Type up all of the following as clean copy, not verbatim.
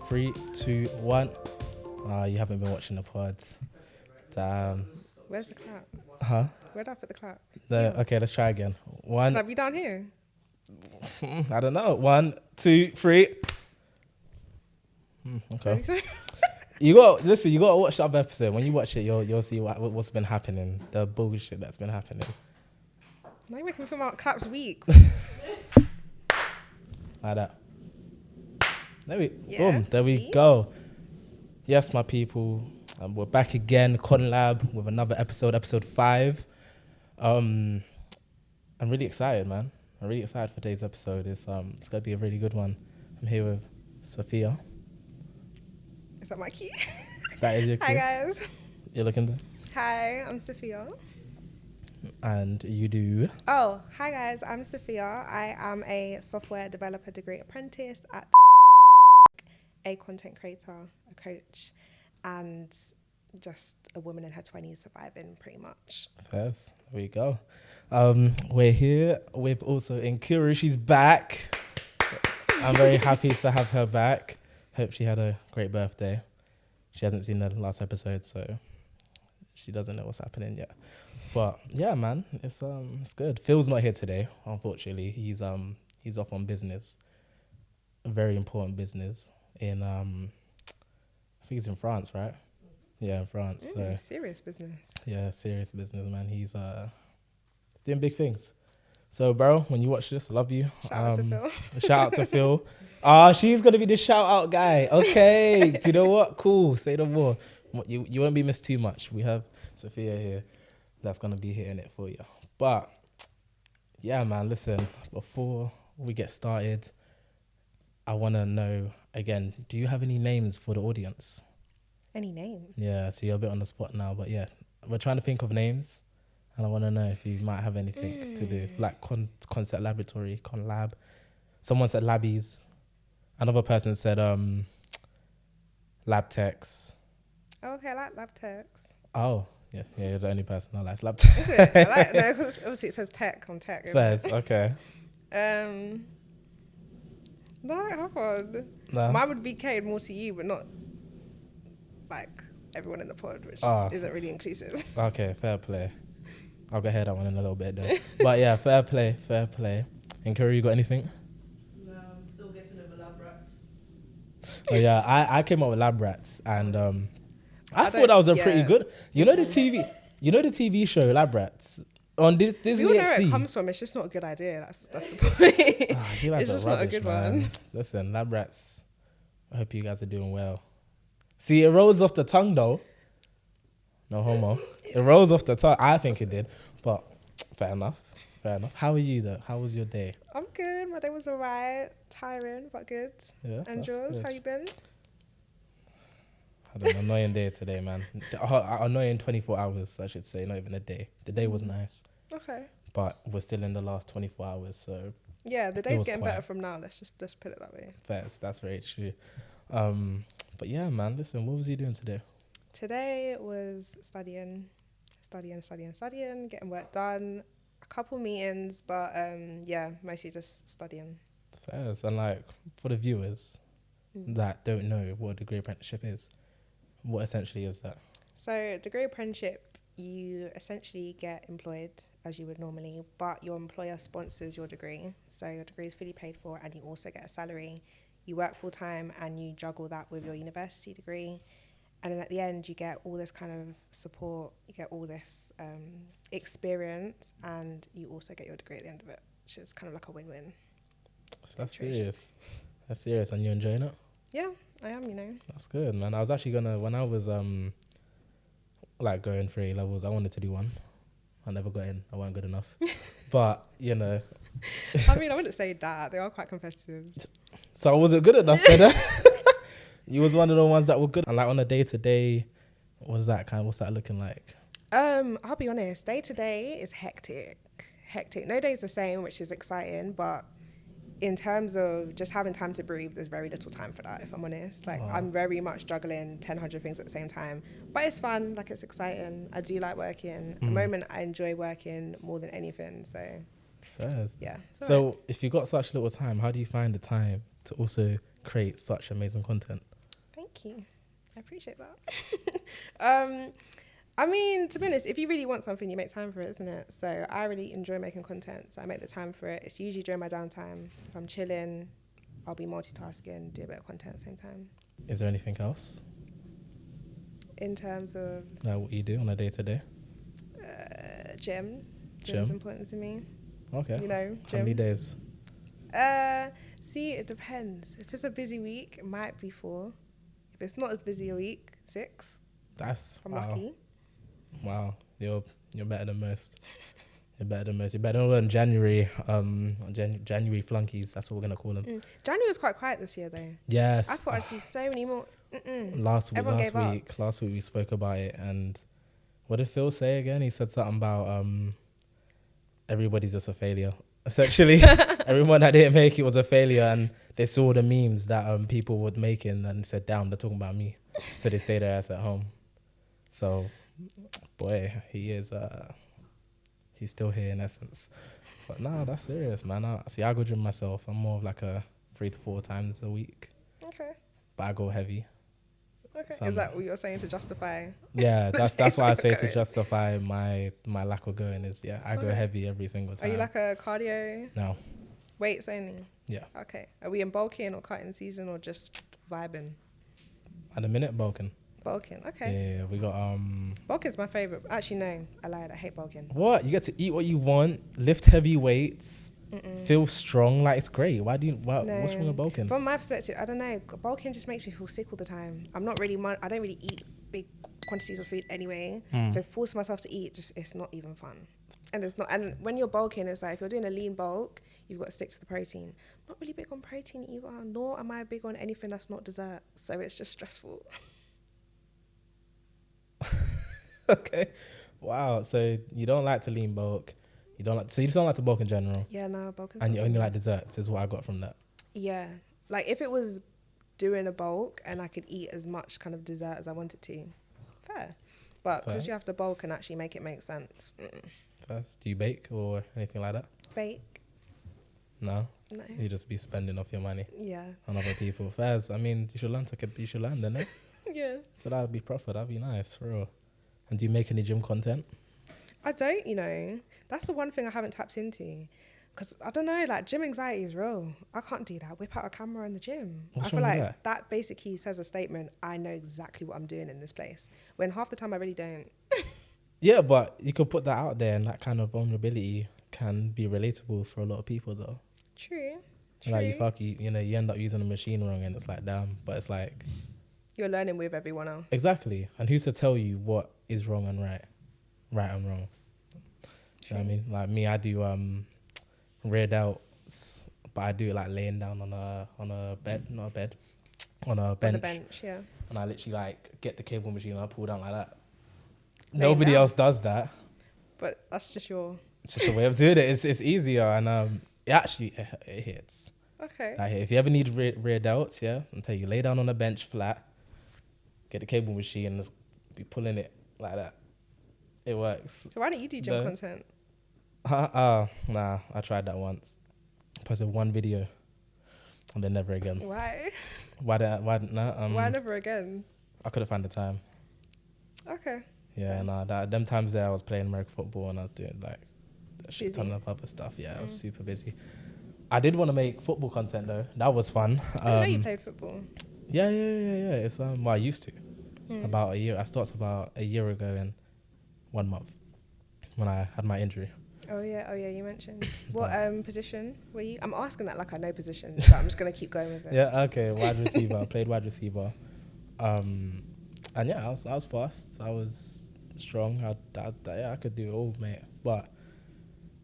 3, 2, 1. You haven't been watching the pods. Damn. Where's the clap? Huh? Where'd I put the clap? Okay, let's try again. 1. Clap, you down here? I don't know. 1, 2, 3. Okay. You gotta watch the other episode. When you watch it, you'll see what's been happening. The bullshit that's been happening. Now you're making me feel my claps weak. Like that. Yeah, Boom. There we go. Yes, my people. We're back again, Conlab, with another episode 5. I'm really excited, man. I'm really excited for today's episode. It's gonna be a really good one. I'm here with Sophia. Is that my key? That is your key. Hi guys. You're looking there. Hi, I'm Sophia. And you do. Oh, hi guys, I'm Sophia. I am a software developer degree apprentice at a content creator, a coach, and just a woman in her 20s surviving pretty much. First, there we go. We're here with also Inkuru. She's back. I'm very happy to have her back. Hope she had a great birthday. She hasn't seen the last episode, so she doesn't know what's happening yet. But yeah, man, it's good. Phil's not here today, unfortunately. He's off on business, a very important business in I think it's in France, right? Yeah, in France. So Serious business. yeah, serious business, man. He's doing big things. So, bro, when you watch this, I love you. Shout out to Phil. Shout out to Phil. She's gonna be the shout out guy. Okay, do you know what? Cool. Say no more. You won't be missed too much. We have Sophia here that's gonna be hitting it for you. But yeah, man. Listen, before we get started, I wanna know again. Do you have any names for the audience? Any names? Yeah. So you're a bit on the spot now, but yeah, we're trying to think of names. And I want to know if you might have anything to do, like Concept Laboratory, Conlab. Someone said Labbies. Another person said Lab Techs. Oh, okay, I like lab techs. Oh, yeah, you're the only person I like Lab Techs. Is it? I like no, 'cause obviously it says tech on tech. Fairs, okay. No, I have one. No. Mine would be catered more to you, but not like everyone in the pod, which isn't really inclusive. Okay, fair play. I'll go ahead that one in a little bit though. But yeah, fair play. And Curry, you got anything? No, I'm still getting over lab rats. Oh yeah, I came up with Lab Rats, and I thought that was a pretty good. You know the TV show Lab Rats on Disney We all know where XD. it comes from. It's just not a good idea. That's the point. It's just not a good one. Listen, Lab Rats, I hope you guys are doing well. See, it rolls off the tongue though. No homo. It rolls off the tongue. I think it did, but fair enough. How are you though? How was your day? I'm good. My day was alright. Tiring, but good. Yeah. And yours? How you been? Had an annoying day today, man. Annoying 24 hours, I should say, not even a day. The day was nice, Okay. but we're still in the last 24 hours, so Yeah, the It day's was getting quiet. better from now. Let's put it that way. that's very true. But yeah, man, listen, what was you doing today? Today was studying, getting work done. A couple meetings, but yeah, mostly just studying. Fairs. And like for the viewers that don't know what a degree apprenticeship is, what essentially is that? So degree apprenticeship, you essentially get employed as you would normally, but your employer sponsors your degree. So your degree is fully paid for and you also get a salary. You work full time and you juggle that with your university degree. And then at the end, you get all this kind of support, you get all this experience, and you also get your degree at the end of it, which is kind of like a win-win. That's situation. serious. And you enjoying it? Yeah, I am, you know. That's good, man. I was actually when I was like going for A levels, I wanted to do one. I never got in. I wasn't good enough. But you know, I mean, I wouldn't say that. They are quite competitive. so I wasn't good enough. You was one of the ones that were good. And like on a day to day, what's that looking like? I'll be honest, day to day is hectic. No day's the same, which is exciting, but in terms of just having time to breathe, there's very little time for that, if I'm honest. Like, I'm very much juggling 100 things at the same time, but it's fun, like it's exciting. I do like working. At the moment, I enjoy working more than anything, so Fairs. yeah. So if you got such little time, how do you find the time to also create such amazing content? Thank you. I appreciate that. I mean, to be honest, if you really want something, you make time for it, isn't it? So I really enjoy making content, so I make the time for it. It's usually during my downtime. So if I'm chilling, I'll be multitasking, do a bit of content at the same time. Is there anything else? In terms of What you do on a day-to-day? gym. Gym? Gym's important to me. Okay. You know, How many gym. days? See, it depends. If it's a busy week, it might be 4. If it's not as busy a week, 6. That's If I'm wow. lucky. Wow. You're better than most. You're better than most. You're better than January. January flunkies. That's what we're gonna call them. January was quite quiet this year, though. Yes. I thought I'd see so many more. Last Everyone gave up. week we spoke about it, and what did Phil say again? He said something about everybody's just a failure. Essentially, everyone that didn't make it was a failure, and they saw the memes that people were making and said, "Damn, they're talking about me." So they stayed their ass at home. So, boy, he's still here in essence. But no, that's serious, man. I go gym myself. I'm more of like a 3 to 4 times a week, Okay. but I go heavy. Okay. Is that what you're saying to justify? Yeah, that's days why I you're say to going? justify my lack of going is I go Okay. heavy every single Are time. you like a cardio? No, Weights only? yeah. Okay. Are we in bulking or cutting season or just vibing? At the minute, bulking. Bulking. Okay. Yeah, we got Bulking's my favorite. Actually, no. I lied. I hate bulking. what you get to eat what you want, lift heavy weights, feel strong. Like it's great. What's wrong with bulking? From my perspective, I don't know. Bulking just makes me feel sick all the time. I don't really eat big quantities of food anyway. So forcing myself to eat, it's not even fun. And it's not. And when you're bulking, it's like if you're doing a lean bulk, you've got to stick to the protein. I'm not really big on protein either, nor am I big on anything that's not dessert. So it's just stressful. Okay. Wow. So you don't like to lean bulk. You just don't like to bulk in general. Yeah, no, bulking. And you only like desserts is what I got from that. Yeah. Like if it was doing a bulk and I could eat as much kind of dessert as I wanted to, fair. But because you have to bulk and actually make it make sense. First, do you bake or anything like that? Bake? No. No. You just be spending off your money Yeah. on other people. Fairs. I mean, you should learn, then. Eh? Yeah. For that would be profit. That'd be nice, for real. And do you make any gym content? I don't, That's the one thing I haven't tapped into. Because, I don't know, like, gym anxiety is real. I can't do that. Whip out a camera in the gym. What's I feel wrong with like that basically says a statement, I know exactly what I'm doing in this place. When half the time I really don't. Yeah, but you could put that out there, and that kind of vulnerability can be relatable for a lot of people, though. True. Like, you end up using the machine wrong, and it's like, damn. But it's like... You're learning with everyone else. Exactly. And who's to tell you what is wrong and right and wrong? You know what I mean? Like me, I do rear delts, but I do it like laying down on a bench. On the bench, yeah. And I literally like get the cable machine and I pull down like that. Laying Nobody down. else does that. But that's just your... It's just a way of doing it. It's easier, and it hits. Okay. Like, if you ever need rear delts, yeah, I'll tell you, lay down on a bench flat, get the cable machine and just be pulling it like that. It works. So why don't you do gym content? Nah, I tried that once. Posted one video and then never again. Why? Why never again? I couldn't find the time. Okay. Yeah, them times there I was playing American football and I was doing like a shit ton Busy. of other stuff. Yeah, I was super busy. I did want to make football content though. That was fun. I didn't know you played football. Yeah. It's I used to. About a year. I started about a year ago in 1 month when I had my injury. Oh yeah, you mentioned. What position were you? I'm asking that like I know positions, but I'm just gonna keep going with it. Yeah, okay, wide receiver. I played wide receiver. And yeah, I was fast. I was strong. I could do it all, mate. But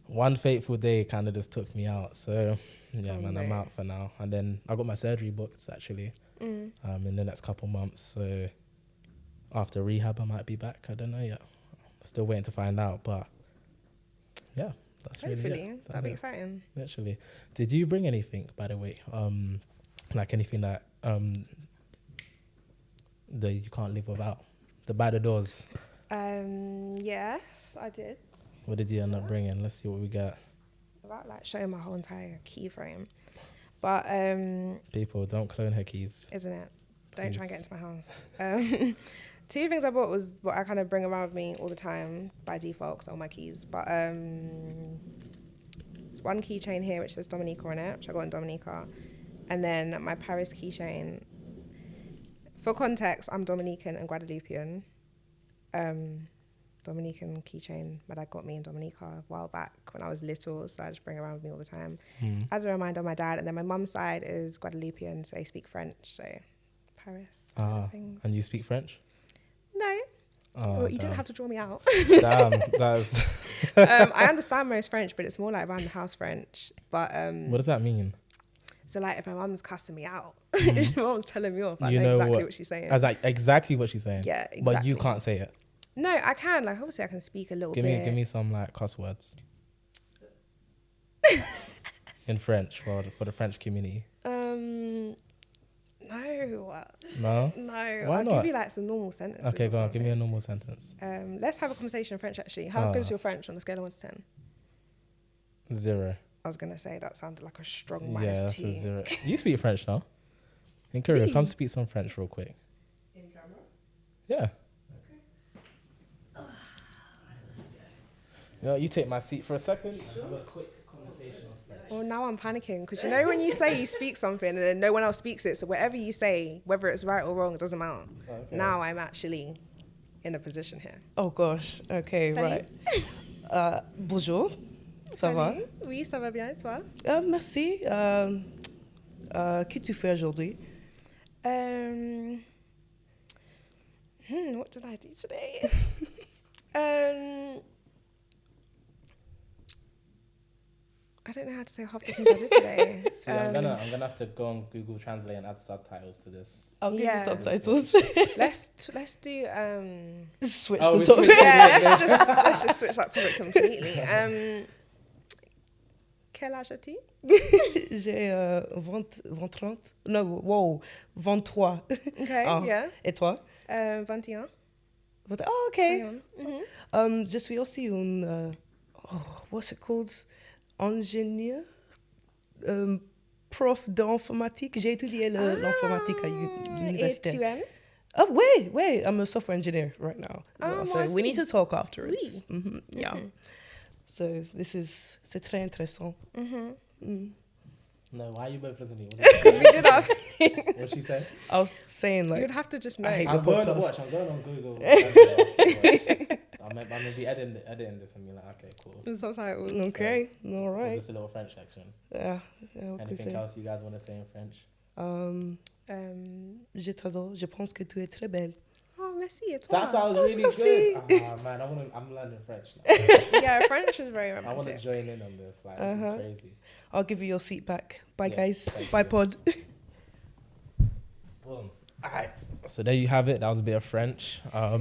one fateful day kind of just took me out. So yeah, I'm out for now. And then I got my surgery booked actually in the next couple months. So after rehab, I might be back. I don't know yet. Still waiting to find out. But yeah, that's Hopefully, really it. that'd be exciting. Literally. Did you bring anything, by the way? Like anything that that you can't live without? The by the doors. Yes, I did. What did you end up bringing? Let's see what we got. About like showing my whole entire key frame, but People, don't clone her keys. isn't it? Don't try and Please. get into my house. 2 things I bought was what I kind of bring around with me all the time by default because all my keys. But there's one keychain here which says Dominica on it, which I got in Dominica. And then my Paris keychain. For context, I'm Dominican and Guadeloupean. Dominican keychain my dad got me in Dominica a while back when I was little, so I just bring it around with me all the time. As a reminder of my dad. And then my mum's side is Guadeloupean, so they speak French, so Paris kind of things. And you speak French? No. Oh, Well, you damn. didn't have to draw me out. Damn, that's... I understand most French, but it's more like around the house French. But What does that mean? so like if my mum's cussing me out, if my mum's telling me off, I You know know exactly what- what she's saying. As like exactly what she's saying. Yeah, exactly. But you can't say it. No, I can. Like obviously I can speak a little Give bit. me some like cuss words in French for the French community. No. No. No. Why I'll not? give you like some normal sentences. Okay, or go on. Give me a something. normal sentence. Let's have a conversation in French actually. How good is your French on a scale of 1 to 10? 0. I was gonna say that sounded like a strong Yeah, minus that's 2. a 0. You speak French now? In Korea, Do come you? speak some French real quick. In camera. Yeah. You take my seat for a second. Have a quick conversation on French. Well, now I'm panicking because you know when you say you speak something and then no one else speaks it, so whatever you say, whether it's right or wrong, it doesn't matter. Okay. Now I'm actually in a position here. Oh gosh. Okay, Salut. right. Bonjour. Ça va? Salut. Oui, ça va bien, et toi? Merci. Qu'est-ce que tu fais aujourd'hui? What did I do today? I don't know how to say half the things I did today. See, I'm gonna have to go on Google Translate and add subtitles to this. I'll give Yeah. you subtitles. Let's do Switch Oh, the we topic. switch- yeah, let's just switch that topic completely. Quel âge as-tu? J'ai 30. Non, wow, 23. Okay, Ah. yeah. Et toi? 21. Oh, ok. 21. Je suis aussi what's it called? Ingénieur? Prof d'informatique. J'ai étudié l'informatique à Et l'université. tu aimes? Oh, wait. I'm a software engineer right now. Ah, So, moi we need aussi. to talk afterwards. Oui. Mhm, yeah. So, c'est très intéressant. No, why are you both looking at me? Because we did our thing. What'd she say? I was saying, You'd like, have to just know. I hate I'm the going to podcast. watch. I'm going on Google. Translate. I'm gonna be editing this and be like, okay, cool. The subtitles. okay, all Was right. this a little French section? Yeah, on peut Anything say. else you guys want to say in French? Je t'adore. Je pense que tu es très belle. Oh, merci. Et toi? That sounds really merci. good. Ah man, I'm learning French now. Yeah, French is very I want to romantic. join in on this. Like, this is crazy. I'll give you your seat back. Bye, Yes, guys. thank Bye, you. pod. Boom. Alright. So there you have it. That was a bit of French. I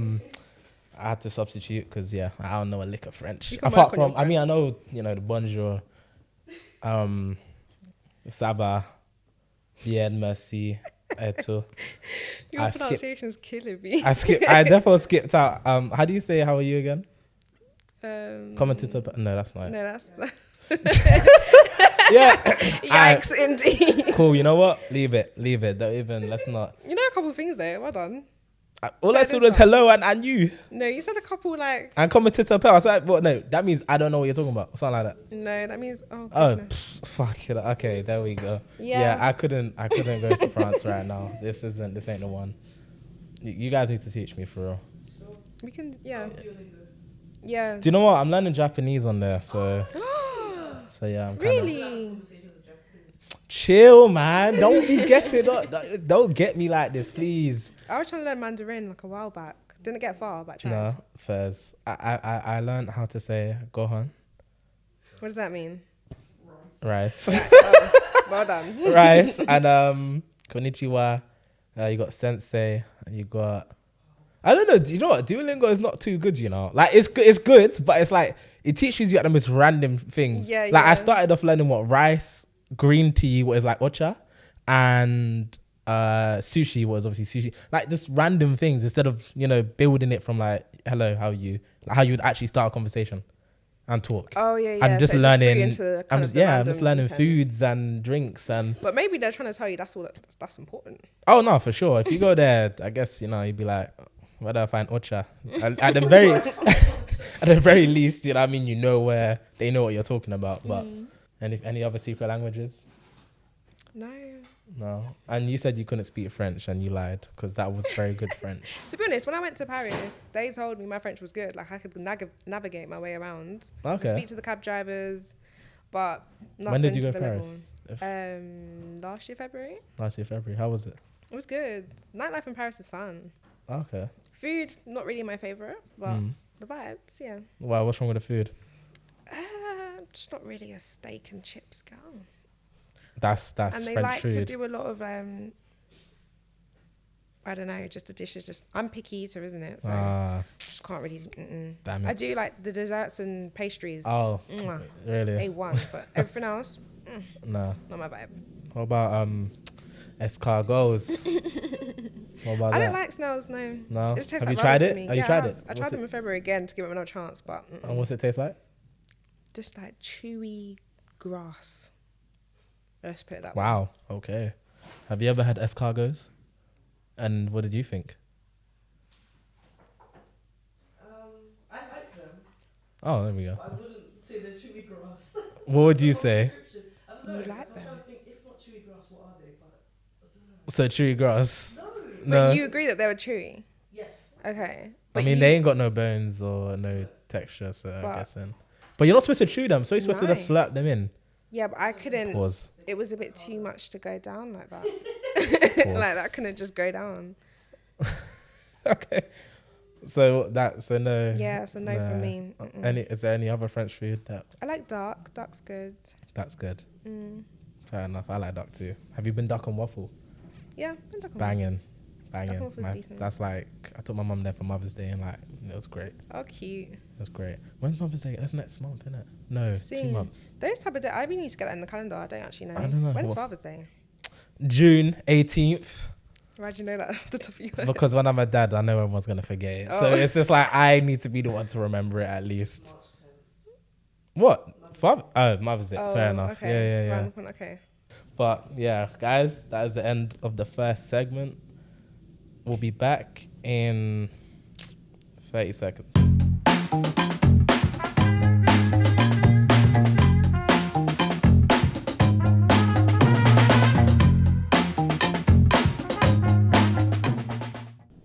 had to substitute because I don't know a lick of French. You can Apart work on from, your I know the bonjour, ça va, bien, merci, et tout. Your I skip- pronunciation's killing me. I definitely skipped out. How do you say how are you again? Commentator. Commentator? No, that's not it. No, that's Yeah. yikes indeed. Cool. You know what? Leave it. Don't even. Let's not. You know a couple of things there. Well done. All I That said is was that. hello and you. No, you said a couple like. And commentator pal. I said, what? No, that means I don't know what you're talking about. Or something like that. No, that means. Oh, Oh, goodness. fuck it. Okay, there we go. Yeah. I couldn't go to France right now. This ain't the one. You guys need to teach me for real. We can. Yeah. Duolingo. Yeah. Do you know what? I'm learning Japanese on there, so yeah. I'm kind of Really? Conversations with Japanese. chill, man. Don't be getting up. Don't get me like this, please. I was trying to learn Mandarin like a while back. Didn't get far, but I tried. No, fairs. I learned how to say gohan, What does that mean? rice, Well done. rice, and konnichiwa. You got sensei. And you got. I don't know. Do you know what? Duolingo is not too good. You know, like it's good, but it's like it teaches you the most random things. Yeah, Like yeah. I started off learning what rice, green tea, what is like ocha, and sushi was obviously sushi. Like just random things instead of building it from like hello, how are you? Like how you would actually start a conversation. and talk. Oh yeah, yeah. I'm just so learning. Just threw you into kind of the I'm just random learning deep end. foods and drinks and. But maybe they're trying to tell you that's all that's important. Oh no, for sure. If you go there, I guess you'd be like, where do I find Ocha? At the very, at the very least, you know what I mean. You know where they know what you're talking about. But any other secret languages? No. No. And you said you couldn't speak French, and you lied because that was very good French. To be honest, when I went to Paris, they told me my French was good. Like I could navigate my way around. I could Okay. speak to the cab drivers, but nothing When did you to go the to Paris? level. Last year February. Last year February. How was it? It was good. Nightlife in Paris is fun. Okay. Food, not really my favorite, but the vibes, yeah. Wow. What's wrong with the food? Just not really a steak and chips girl. That's And they French like food. to do a lot of I don't know, just the dishes. Just I'm picky eater, isn't it? So just can't really. Damn I it. do like the desserts and pastries. Oh, Mwah. really? A1, but everything else, No. not my vibe. What about escargots? What about I that? don't like snails, no. No. It just tastes Have you like tried rubber to it? me. Have you Yeah, tried I it? have. I tried them in February again to give it another chance, but And what's it taste like? just like chewy grass. Let's put it that way. Wow. Okay. Have you ever had escargots? And what did you think? I like them. Oh, there we go. I wouldn't say they're chewy grass. What would you say? I don't know. You I'm like them? trying to think, if not chewy grass, what are they? But I don't know. So chewy grass? No. No. But you agree that they were chewy? Yes. Okay. I But mean, you- they ain't got no bones or no texture, so But- I'm guessing. But you're not supposed to chew them, so you're supposed to just slap Nice. them in. Yeah, but I couldn't. Pause. It was a bit too much to go down like that. Pause. Like that couldn't just go down. Okay. So no. Yeah, so no for me. Is there any other French food I like duck. Duck's good. that's good? Mm. Fair enough. I like duck too. Have you been duck and waffle? Yeah, and duck. Banging. Duck and waffle's decent. That's like I took my mum there for Mother's Day and like it was great. Oh, cute. It was great. When's Mother's Day? That's next month, isn't it? No, 2 Soon. months. Those type of days, I really need to get that in the calendar. I don't actually know. I don't know. When's What- Father's Day? June 18th. Why'd you know that off the top of your head? Because when I'm a dad, I know everyone's gonna forget it. So Oh. it's just like I need to be the one to remember it at least. What? Mother's Day. Fair enough. Okay. Yeah. Round the corner, okay. But yeah, guys, that is the end of the first segment. We'll be back in 30 seconds.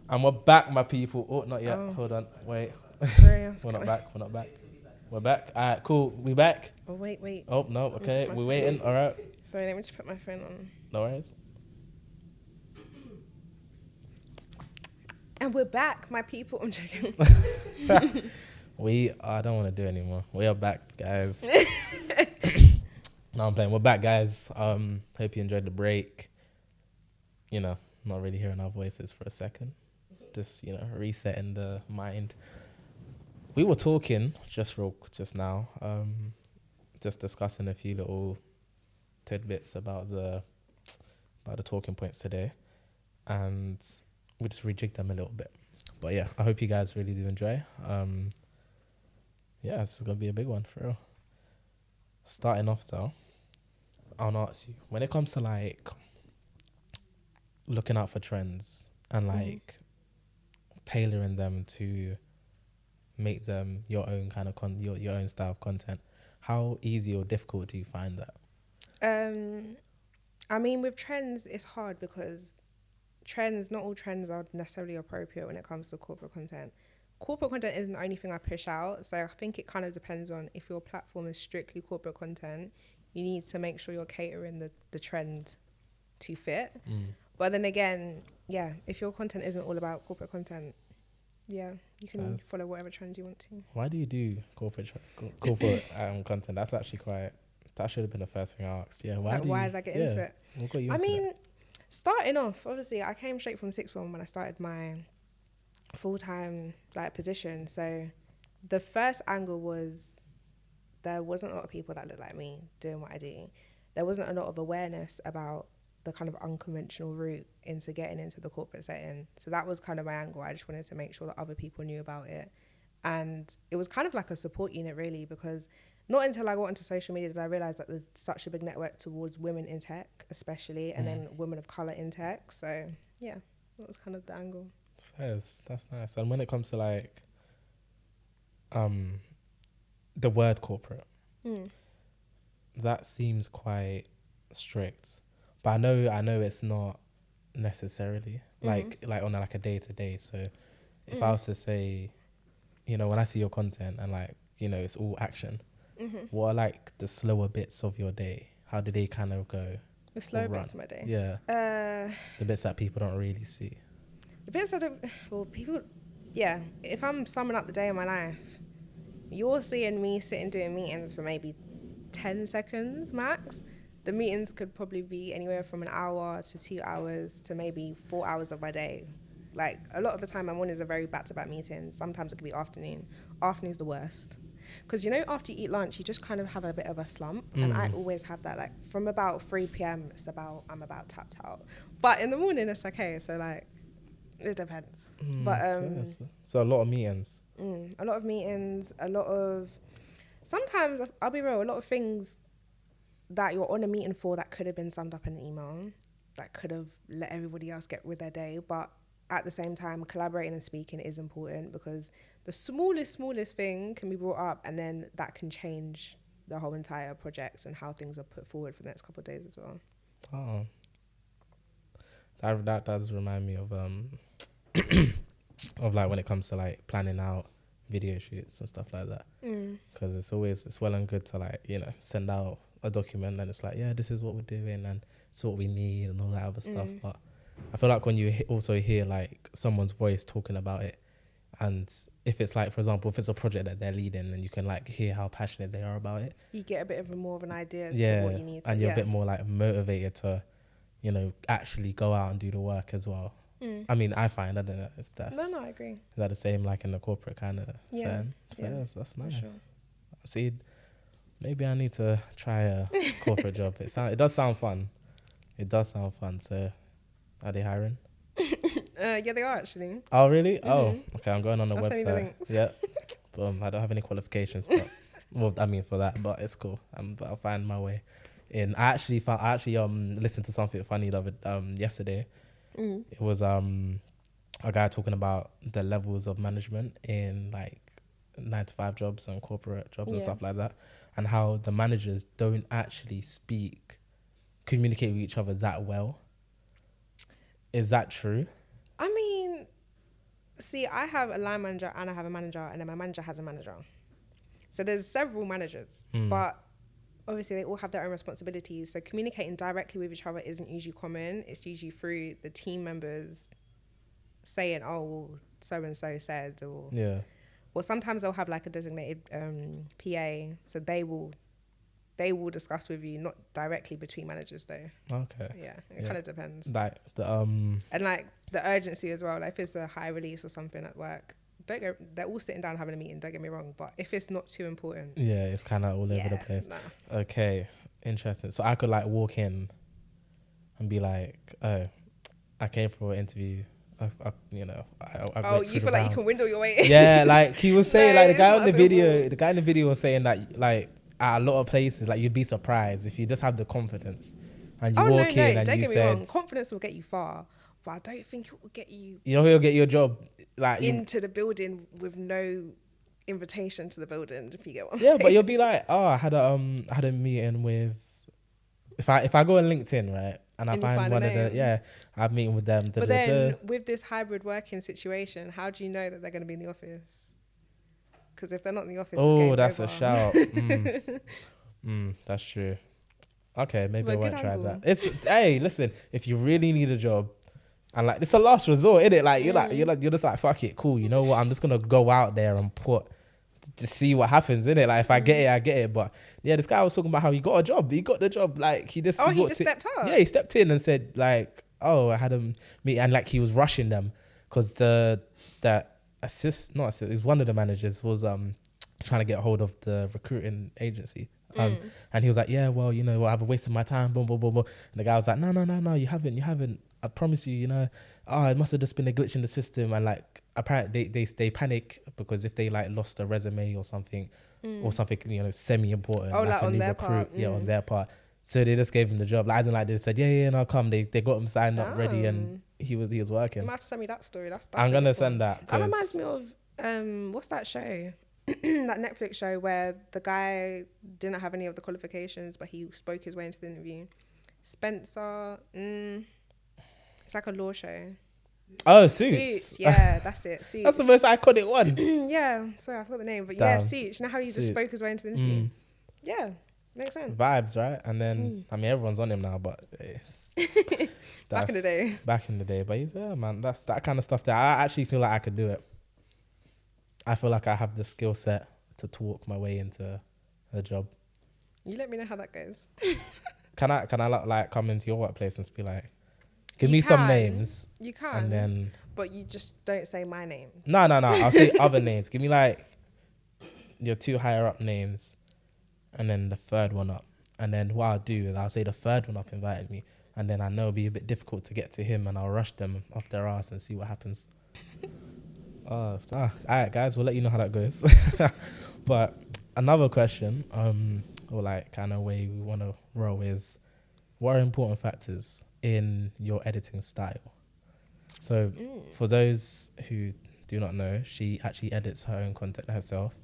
And we're back, my people. Oh, not yet. Oh. Hold on. Wait. Sorry, I was We're not going- back. We're not back. We're back. All right, cool. We back. Oh, wait. Oh, no. Okay. My We're waiting. All right. Sorry, let me just put my phone on. No worries. And we're back, my people. I'm joking. I don't want to do it anymore. We are back, guys. No, I'm playing. We're back, guys. Hope you enjoyed the break. You know, not really hearing our voices for a second. Just, resetting the mind. We were talking just now, just discussing a few little tidbits about the talking points today, and we just rejigged them a little bit. But yeah, I hope you guys really do enjoy. Yeah, this is gonna be a big one for real. Starting off though, I wanna ask you, when it comes to like looking out for trends and like tailoring them to make them your own kind of your own style of content, how easy or difficult do you find that? I mean, with trends, it's hard because not all trends are necessarily appropriate when it comes to corporate content. Corporate content isn't the only thing I push out, so I think it kind of depends on if your platform is strictly corporate content, you need to make sure you're catering the trend to fit. But then again, yeah, if your content isn't all about corporate content, yeah, you can Guys. follow whatever trend you want to. Why do you do corporate content? That's actually that should have been the first thing I asked. Yeah, Why did I get into it? What got you I into mean, it? starting off, obviously, I came straight from sixth form when I started my full-time position. So the first angle was there wasn't a lot of people that looked like me doing what I do. There wasn't a lot of awareness about the kind of unconventional route into getting into the corporate setting. So that was kind of my angle. I just wanted to make sure that other people knew about it. And it was kind of like a support unit, really, because not until I got into social media did I realize that there's such a big network towards women in tech, especially, and then women of color in tech. So yeah, that was kind of the angle. Yes, that's nice. And when it comes to like the word corporate, that seems quite strict. But I know it's not necessarily like on like a day to day. So if I was to say, you know, when I see your content and like, you know, it's all action, what are like the slower bits of your day? How do they kind of go? The slow bits of my day. Yeah. The bits that people don't really see. The bits that people, yeah. If I'm summing up the day of my life, you're seeing me sitting doing meetings for maybe 10 seconds max. The meetings could probably be anywhere from an hour to 2 hours to maybe 4 hours of my day. Like, a lot of the time, my mornings are very back-to-back meetings. Sometimes it could be afternoon. Afternoon's the worst. Because, you know, after you eat lunch, you just kind of have a bit of a slump. And I always have that. Like, from about 3 p.m., I'm about tapped out. But in the morning, it's okay. So, like, it depends. But so a lot of meetings. A lot of meetings, sometimes, I'll be real, a lot of things that you're on a meeting for that could have been summed up in an email, that could have let everybody else get with their day. But at the same time, collaborating and speaking is important, because the smallest thing can be brought up, and then that can change the whole entire project and how things are put forward for the next couple of days as well. Oh, that does remind me of of like when it comes to like planning out video shoots and stuff like that, because it's well and good to, like, you know, send out a document and it's like, yeah, this is what we're doing and it's what we need and all that other stuff. But I feel like when you also hear like someone's voice talking about it, and if it's like, for example, if it's a project that they're leading and you can like hear how passionate they are about it, you get a bit of more of an idea as to what you need to, and you're a bit more like motivated to, you know, actually go out and do the work as well. I mean, I find, I don't know, no, I agree. Is that the same like in the corporate kind of setting? Yes, that's nice. Sure. See, maybe I need to try a corporate job. It does sound fun. So, are they hiring? Yeah, they are actually. Oh, really? Oh, okay. I'm going on the I'll send you the website. links. Yeah. I don't have any qualifications, but well, I mean for that, but it's cool. I'll find my way in. I actually listened to something funny yesterday. It was a guy talking about the levels of management in like 9-to-5 jobs and corporate jobs and stuff like that, and how the managers don't actually communicate with each other that well. Is that true? I mean, see, I have a line manager and I have a manager, and then my manager has a manager. So there's several managers, but obviously they all have their own responsibilities. So communicating directly with each other isn't usually common. It's usually through the team members saying, oh, well, so-and-so said, or sometimes they'll have like a designated PA. So they will discuss with you, not directly between managers though. Okay. Yeah, it kind of depends. Like the And like the urgency as well. Like if it's a high release or something at work, they're all sitting down having a meeting, don't get me wrong, but if it's not too important, it's kind of all over the place. Nah. Okay, interesting. So I could like walk in and be like, oh, I came for an interview. I you feel like you can window your way in? Yeah, like he was saying, No, like the guy it's in the video was saying that like at a lot of places, like you'd be surprised if you just have the confidence and you walk in and don't you get me said, wrong, confidence will get you far, but I don't think it will get you you'll get your job like into the building with no invitation to the building, if you get what I'm yeah, saying. but you'll be like, oh, I had a meeting with, if I go on LinkedIn, right, and I find one of the I have a meeting with them. But then with this hybrid working situation, how do you know that they're going to be in the office? Because if they're not in the office, that's a shout. That's true. Okay, maybe I won't try that. Hey, listen, if you really need a job, and like it's a last resort, isn't it? Like you're just like, fuck it, cool. You know what? I'm just gonna go out there and to see what happens, innit? Like if I get it, I get it. But yeah, this guy was talking about how he got a job. He got the job. Like he just stepped up. Yeah, he stepped in and said like, oh, I had a meeting, and like he was rushing them because it was one of the managers was trying to get a hold of the recruiting agency. And he was like, yeah, well, you know, I've wasted my time, boom, boom, boom, boom. And the guy was like, no, you haven't. I promise you, you know, it must have just been a glitch in the system. And like, apparently they panic because if they like lost a resume or something semi important, Oh, like a on new their recruit, part. on their part. So they just gave him the job. Like, as in, like, they said, no, come. They got him signed up, ready, and he was You working. might have to send me that story. That's I'm a gonna good send one. that. That reminds me of what's that show? That Netflix show where the guy didn't have any of the qualifications, but he spoke his way into the interview. Spencer. It's like a law show. Oh, Suits. Yeah, that's it. Suits. That's the most iconic one. Yeah, sorry, I forgot the name, but Damn. yeah, Suits. You know how he just spoke his way into the interview? Yeah, makes sense. Vibes, right? And then I mean, everyone's on him now, but Back in the day. Back in the day, but yeah, man, that's that kind of stuff that I actually feel like I could do it. I feel like I have the skill set to talk my way into a job. You let me know how that goes. Can I like come into your workplace and just be like, give me some names? You can. And then, but you just don't say my name. No. I'll say other names. Give me like your 2 higher up names, and then the third one up. And then what I'll do is I'll say the third one up invited me, and then I know it'll be a bit difficult to get to him, and I'll rush them off their ass and see what happens. All right, guys, we'll let you know how that goes. But another question, or like kind of way we want to roll is, what are important factors in your editing style? So for those who do not know, she actually edits her own content herself.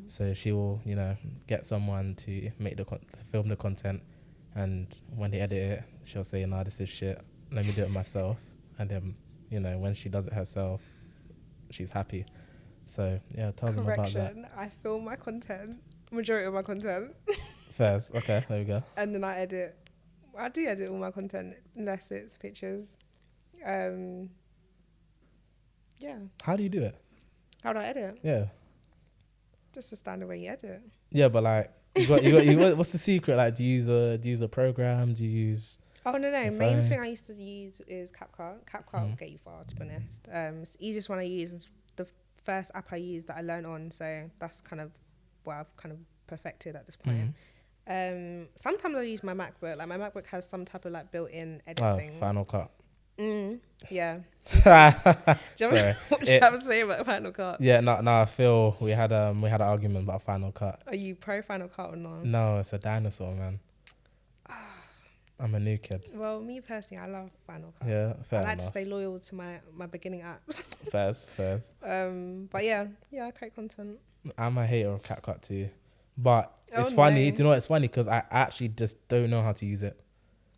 So she will, get someone to make to film the content, and when they edit it, she'll say, "Nah, this is shit. Let me do it myself." And then, when she does it herself, she's happy. So yeah, tell them about that. I film my content, majority of my content. First, okay, there we go. And then I edit. I do edit all my content unless it's pictures. Yeah. How do you do it? How do I edit? Yeah. Just the standard way you edit. Yeah, but like, you got what's the secret? Like, do you use a program? Do you use? Oh no! the Main phone? thing I used to use is CapCut. CapCut will get you far, to be honest. It's the easiest one I use. Is the first app I used that I learned on, so that's kind of what I've kind of perfected at this point. Sometimes I use my MacBook. Like my MacBook has some type of like built-in edit things. Final Cut. Yeah. Sorry. What do you have to say about Final Cut? Yeah, no. I feel we had an argument about Final Cut. Are you pro Final Cut or not? No, it's a dinosaur, man. I'm a new kid. Well, me personally, I love Final Cut. Yeah, fair I like enough. to stay loyal to my beginning apps. Fairs. But yeah, I create content. I'm a hater of CapCut too, but it's Oh, funny. no. Do you know what? It's funny because I actually just don't know how to use it.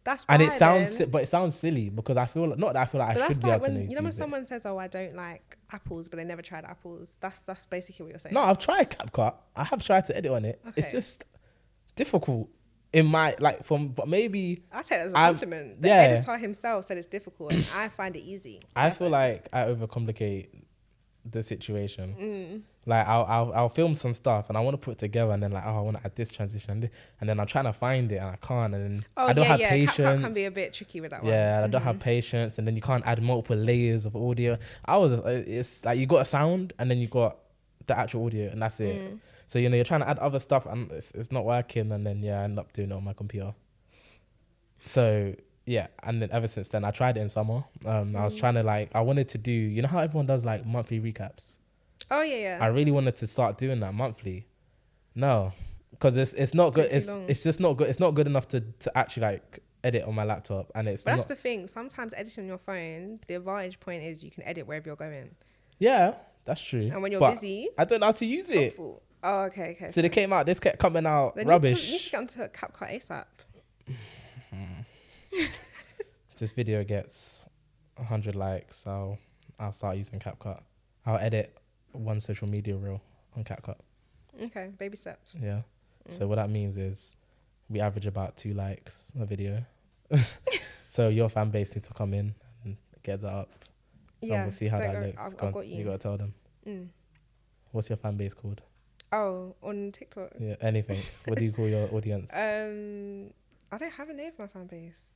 That's why. And it sounds, then. but it sounds silly because I feel like, not that I feel like But I that's should be like able to when use you know when it. someone says, "Oh, I don't like apples," but they never tried apples. That's basically what you're saying. No, I've tried CapCut. I have tried to edit on it. It's Okay. just difficult in my but maybe I take that as a I'm- compliment. The yeah. editor himself said it's difficult, and I find it easy. I feel like I overcomplicate the situation. Like I'll film some stuff and I want to put it together, and then like, I want to add this transition, and then I'm trying to find it and I can't, and then I don't have patience. CapCut can be a bit tricky with that one. Yeah, I don't have patience, and then you can't add multiple layers of audio. It's like you got a sound and then you got the actual audio, and that's it. So you're trying to add other stuff and it's not working, and then I end up doing it on my computer. So yeah, and then ever since then I tried it in summer. I was trying to I wanted to do, how everyone does like monthly recaps. Oh yeah. I really wanted to start doing that monthly. No, because it's not good. It's just not good. It's not good enough to actually like edit on my laptop, and it's But not. that's the thing. Sometimes editing on your phone, the advantage point is you can edit wherever you're going. Yeah, that's true. And when you're But busy, I don't know how to use it. helpful. Oh, okay. So they came out. This kept coming out Then rubbish. You need to get onto CapCut ASAP. If this video gets 100 likes, I'll start using CapCut. I'll edit one social media reel on CapCut. Okay, baby steps. Yeah. So what that means is we average about 2 likes a video. So your fan base needs to come in and get that up. Yeah, And we'll see how don't that go- looks. I've got you. You gotta tell them. What's your fan base called? Oh, on TikTok. Yeah, anything. What do you call your audience? I don't have a name for my fan base.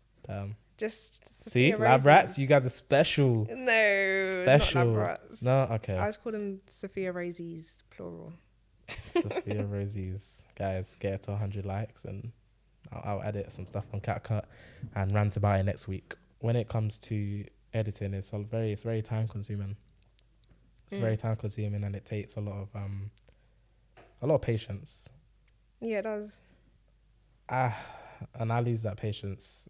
Just See, Sophia lab rats, Rosies. you guys are special. No, Special. not lab rats. No, okay. I just call them Sophia Rosies, plural. Sophia Rosie's, guys, get it to 100 likes, and I'll edit some stuff on CapCut and rant about it next week. When it comes to editing, it's very time consuming. It's very time consuming, and it takes a lot of patience. Yeah, it does. And I lose that patience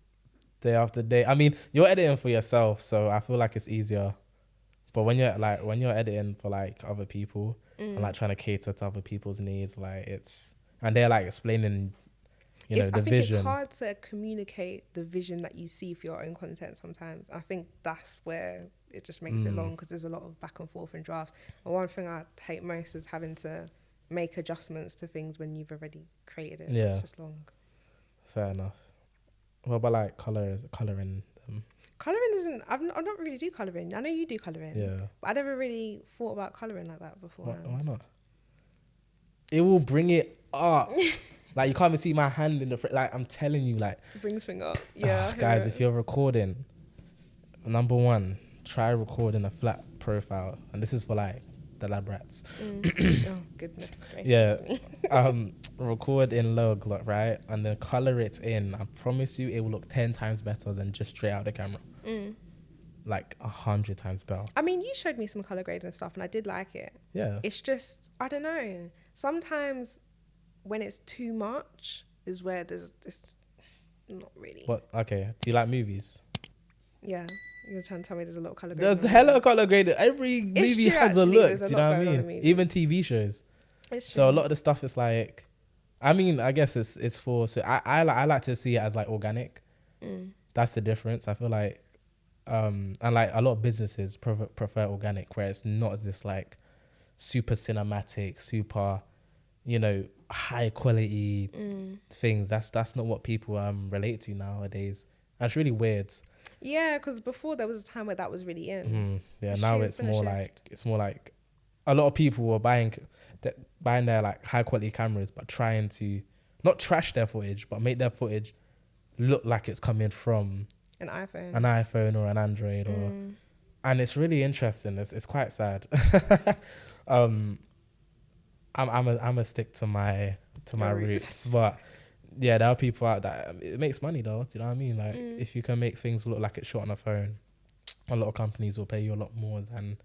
day after day. I mean, you're editing for yourself, so I feel like it's easier. But when you're editing for like other people and like trying to cater to other people's needs, like and they're like explaining, the I think vision. it's hard to communicate the vision that you see for your own content sometimes. I think that's where it just makes it long, because there's a lot of back and forth and drafts. And one thing I hate most is having to make adjustments to things when you've already created it. Yeah. It's just long. Fair enough. What about like colouring? Colouring isn't... I don't really do colouring. I know you do colouring. Yeah. But I never really thought about colouring like that before. Why not? It will bring it up. Like, you can't even see my hand in the like, I'm telling you, like, Brings thing up. Yeah. guys, if you're recording, number one, try recording a flat profile, and this is for like the lab rats. Oh goodness gracious. Yeah. Record in log, right, and then color it in. I promise you, it will look 10 times better than just straight out the camera. Like 100 times better. I mean, you showed me some colour grades and stuff, and I did like it. Yeah. It's just, I don't know. Sometimes when it's too much is where there's not really. But okay, do you like movies? Yeah, you're trying to tell me there's a lot of colour There's grades. hella color graded. Every movie true, has a actually. look. There's a Do you lot know what I going on in mean? movies. Even TV shows. It's true. So a lot of the stuff is like, I mean, I guess it's for. So I like to see it as like organic. That's the difference. I feel like, and like a lot of businesses prefer organic, where it's not this like super cinematic, super, high quality things. That's not what people relate to nowadays. And it's really weird. Yeah, because before there was a time where that was really in. Yeah, It's now true, it's been a more like a lot of people were buying their like high quality cameras, but trying to not trash their footage, but make their footage look like it's coming from An iPhone. an iPhone or an Android, and it's really interesting. It's quite sad. I'm a stick to my roots, but yeah, there are people out that it makes money though. Do you know what I mean? Like if you can make things look like it's shot on a phone, a lot of companies will pay you a lot more than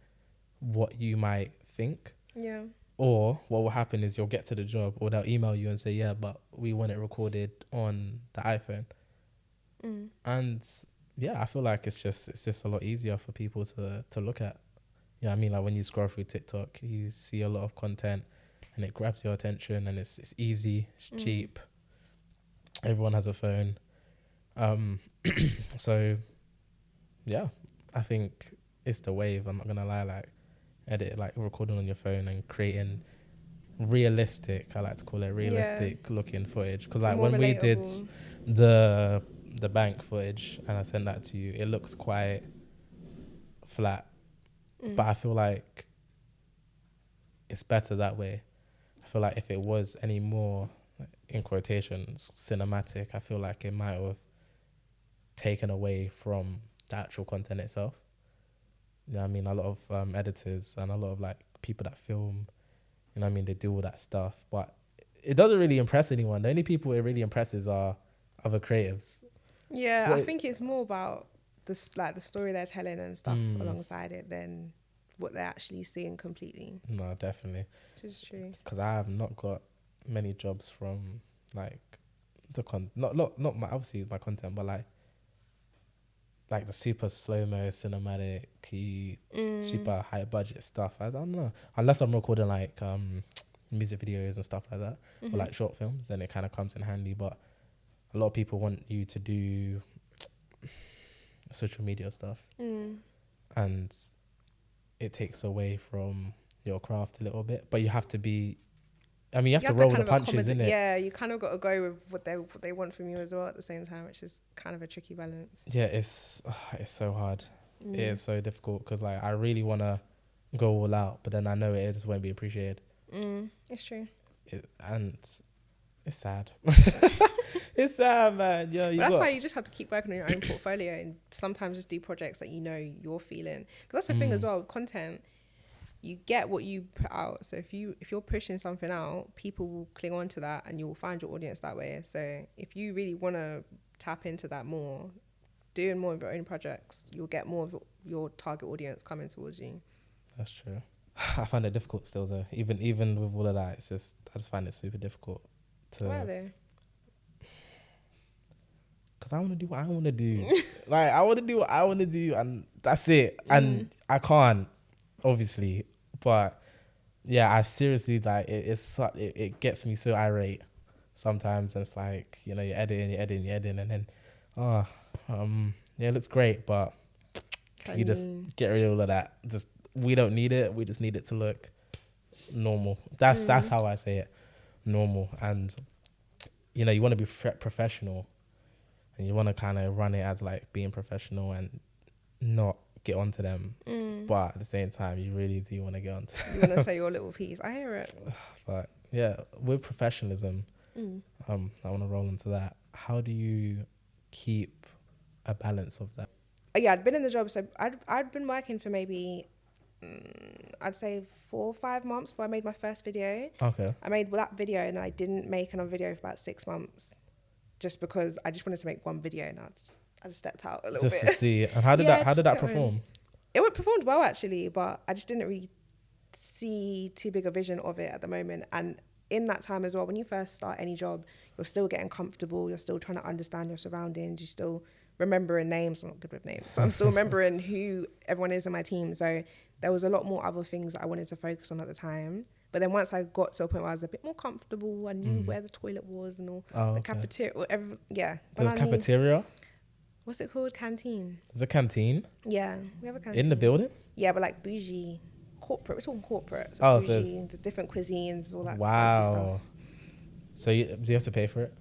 what you might think. Yeah. Or what will happen is you'll get to the job, or they'll email you and say, yeah, but we want it recorded on the iPhone. And yeah, I feel like it's just a lot easier for people to look at. Yeah, I mean, like when you scroll through TikTok, you see a lot of content and it grabs your attention, and it's easy, it's cheap. Everyone has a phone. So yeah, I think it's the wave. I'm not gonna lie, like recording on your phone and creating realistic, I like to call it realistic looking footage. Because like More when we did relatable. the bank footage and I sent that to you, it looks quite flat. But I feel like it's better that way. I feel like if it was any more, in quotations, cinematic, I feel like it might have taken away from the actual content itself. You know what I mean? A lot of editors and a lot of like people that film, you know what I mean, they do all that stuff, but it doesn't really impress anyone. The only people it really impresses are other creatives. Yeah, But I think it's more about the story they're telling and stuff alongside it than what they're actually seeing completely. No, definitely. Which is true. Because I have not got many jobs from like not my, obviously my content, but like the super slow-mo cinematic super high budget stuff. I don't know, unless I'm recording like music videos and stuff like that, or like short films, then it kind of comes in handy. But a lot of people want you to do social media stuff, and it takes away from your craft a little bit. But you have to be, I mean, you have to roll with the punches, innit? Yeah, you kind of got to go with what they want from you as well at the same time, which is kind of a tricky balance. Yeah, it's so hard. It is so difficult because like I really want to go all out, but then I know it just won't be appreciated. It's true. And it's sad. It's sad, man. Yeah, but that's why you just have to keep working on your own portfolio and sometimes just do projects that you know you're feeling. Because that's the thing as well with content. You get what you put out. So if you're pushing something out, people will cling on to that and you'll find your audience that way. So if you really want to tap into that more, doing more of your own projects, you'll get more of your target audience coming towards you. That's true. I find it difficult still though. Even with all of that, it's just I just find it super difficult Why to though? because I want to do what I want to do. Like I want to do what I want to do, and that's it. And I can't, obviously, but yeah, I seriously like it gets me so irate sometimes. And it's like you're editing, and then yeah, it looks great, but can you just get rid of all of that? Just we don't need it. We just need it to look normal. That's how I say it, normal. And you know, you want to be professional, and you want to kind of run it as like being professional and not get onto them. But at the same time, you really do want to get onto them. You want to say your little piece. I hear it. But yeah, with professionalism, I want to roll into that. How do you keep a balance of that? Yeah, I'd been in the job, so I'd been working for maybe I'd say 4 or 5 months before I made my first video. Okay. I made that video and then I didn't make another video for about 6 months, just because I just wanted to make one video, and I just stepped out a little Just bit. to see. And how did Yeah, that just perform? It performed well actually, but I just didn't really see too big a vision of it at the moment. And in that time as well, when you first start any job, you're still getting comfortable, you're still trying to understand your surroundings, you're still remembering names. I'm not good with names, so I'm still remembering who everyone is in my team. So there was a lot more other things that I wanted to focus on at the time. But then once I got to a point where I was a bit more comfortable, I knew where the toilet was and all, the cafeteria, whatever. Yeah. There's a cafeteria? What's it called? Canteen. There's a canteen? Yeah, we have a canteen. In the building? Yeah, but like bougie, corporate. We're talking corporate. So Oh, bougie, so there's different cuisines, all that fancy wow. stuff. So do you have to pay for it?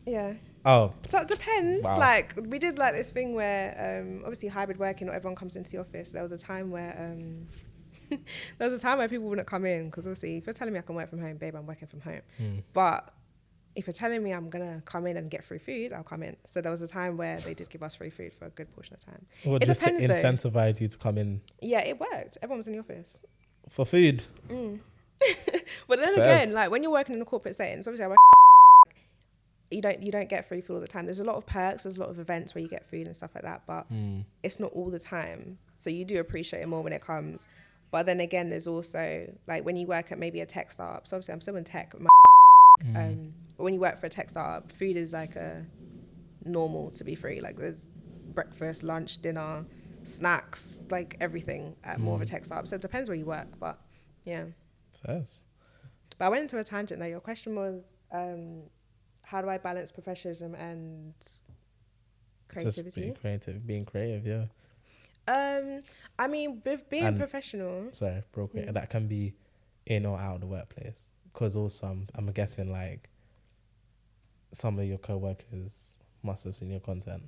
Yeah. Oh. So it depends. Wow. Like we did like this thing where obviously hybrid working, not everyone comes into the office. There was a time where people wouldn't come in, because obviously if you're telling me I can work from home, babe, I'm working from home. But if you're telling me I'm gonna come in and get free food, I'll come in. So there was a time where they did give us free food for a good portion of time. Well, it just depends, to incentivize you to come in Yeah, it worked. Everyone was in the office. for food. But then Fairs. again, like when you're working in a corporate setting, so obviously I work, you don't get free food all the time. There's a lot of perks, there's a lot of events where you get food and stuff like that, but it's not all the time. So you do appreciate it more when it comes. But then again, there's also like when you work at maybe a tech startup. So obviously I'm still in tech. But when you work for a tech startup, food is like a normal to be free. Like there's breakfast, lunch, dinner, snacks, like everything at more of a tech startup. So it depends where you work, but yeah. Fairs. But I went into a tangent there. Your question was, how do I balance professionalism and creativity? Just being creative, yeah. I mean, with being And- professional. Sorry, real quick. That can be in or out of the workplace. Because also, I'm guessing like some of your co-workers must have seen your content.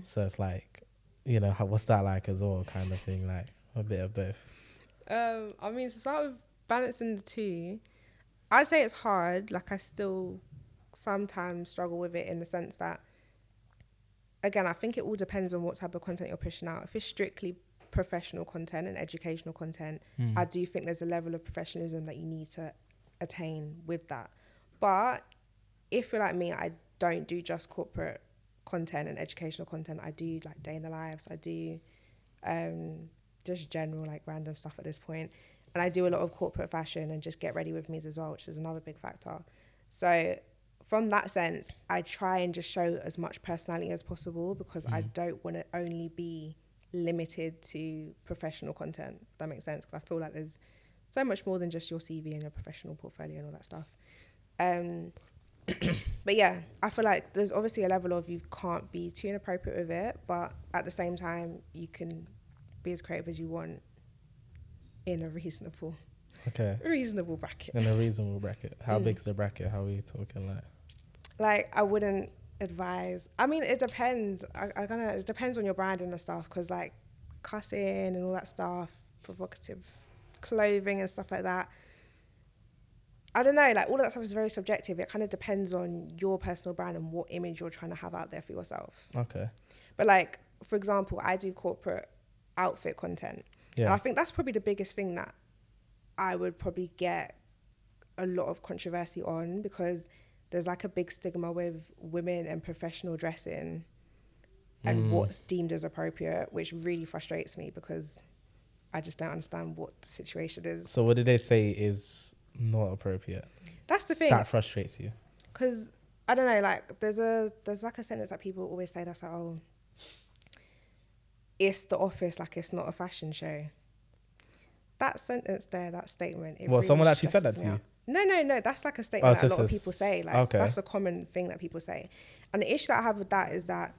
So it's like, you know, what's that like as well, kind of thing, like a bit of both. I mean, to start with balancing the two, I'd say it's hard. Like I still sometimes struggle with it, in the sense that, again, I think it all depends on what type of content you're pushing out. If it's strictly professional content and educational content, I do think there's a level of professionalism that you need to attain with that. But if you're like me, I don't do just corporate content and educational content. I do like day in the lives. I do just general like random stuff at this point. And I do a lot of corporate fashion and just get ready with me's as well, which is another big factor. So from that sense, I try and just show as much personality as possible, because I don't want to only be limited to professional content, if that makes sense, because I feel like there's so much more than just your CV and your professional portfolio and all that stuff. But yeah, I feel like there's obviously a level of you can't be too inappropriate with it, but at the same time, you can be as creative as you want in a reasonable bracket. In a reasonable bracket. How big's the bracket? How are we talking like? Like, I wouldn't advise. I mean, it depends. It depends on your brand and the stuff, because like cussing and all that stuff, provocative clothing and stuff like that, I don't know, like all of that stuff is very subjective. It kind of depends on your personal brand and what image you're trying to have out there for yourself. Okay. But like, for example, I do corporate outfit content. Yeah. And I think that's probably the biggest thing that I would probably get a lot of controversy on, because there's like a big stigma with women and professional dressing and what's deemed as appropriate, which really frustrates me, because I just don't understand what the situation is. So what did they say is not appropriate? That's the thing. That frustrates you. Because I don't know, like there's like a sentence that people always say that's like, oh, it's the office, like it's not a fashion show. That sentence there, that statement. It Well, really someone actually said that stresses to me you? out. No. That's like a statement that a lot of people say. Like okay. that's a common thing that people say. And the issue that I have with that is that,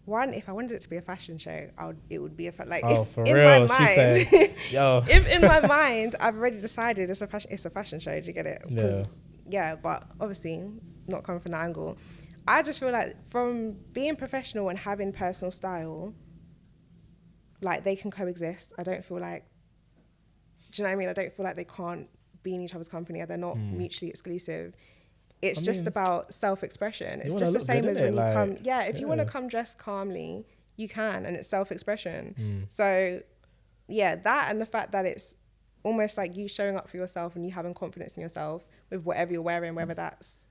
one, if I wanted it to be a fashion show, it would be like Oh, if for in real? my She mind, said, yo. if in my mind I've already decided it's a fashion show. Do you get it? Yeah. Yeah, but obviously not coming from that angle. I just feel like from being professional and having personal style, like they can coexist. I don't feel like, do you know what I mean? I don't feel like they can't be in each other's company. They're not mutually exclusive. It's just about self-expression. It's just the same as when you come. Yeah, if you want to come dressed calmly, you can, and it's self-expression. So, yeah, that and the fact that it's almost like you showing up for yourself and you having confidence in yourself with whatever you're wearing, whether that's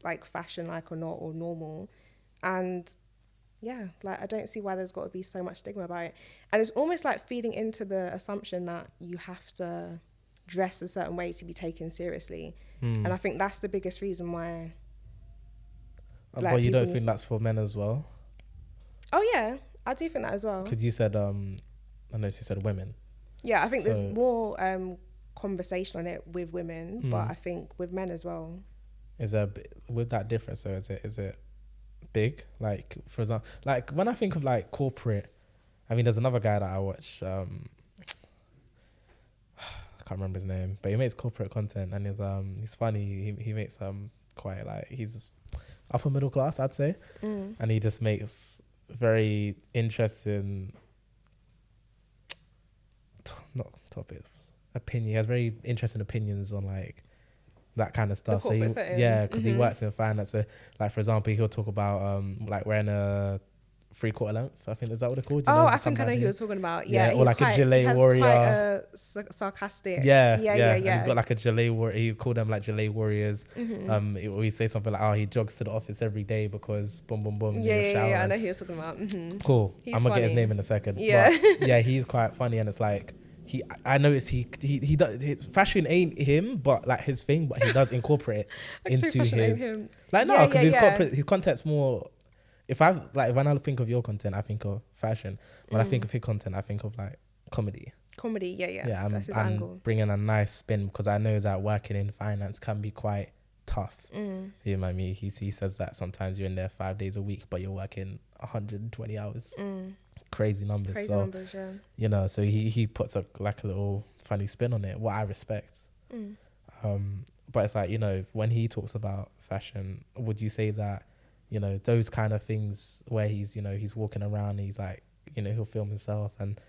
like fashion like or not, or normal. And yeah, like I don't see why there's got to be so much stigma about it. And it's almost like feeding into the assumption that you have to dress a certain way to be taken seriously. And I think that's the biggest reason why. Like, but you don't think that's for men as well? Oh yeah, I do think that as well. Because you said, I know you said women. Yeah, I think there's more conversation on it with women, but I think with men as well. Is there with that difference? So is it big? Like for example, like when I think of like corporate, I mean, there's another guy that I watch. I can't remember his name, but he makes corporate content and he's funny. He makes quite like he's upper middle class, I'd say, and he just makes very interesting not topics opinion. He has very interesting opinions on like that kind of stuff. So because he works in finance. So like for example, he'll talk about like wearing a 3/4 length. I think is that what they're called? I think I know who you're talking about. Yeah, or like a gilet warrior. Quite a sarcastic. Yeah. And he's got like a gilet warrior. He called them like gilet warriors. He say something like, "Oh, he jogs to the office every day because boom, boom, boom." Yeah. I know who you're talking about. Cool. I'm gonna get his name in a second. Yeah, but, yeah, he's quite funny, and it's like. I noticed he does fashion ain't him, but like his thing, but he does incorporate it into his because his content's more. If I like when I think of your content, I think of fashion. When I think of his content, I think of like comedy. Yeah. That's his angle. Bringing a nice spin because I know that working in finance can be quite tough. You know what I mean? He says that sometimes you're in there 5 days a week, but you're working 120 hours. Crazy numbers. Yeah. You know, so he puts a little funny spin on it, what I respect. But it's like, you know, when he talks about fashion, would you say that, you know, those kind of things where he's, you know, he's walking around, he's like, you know, he'll film himself and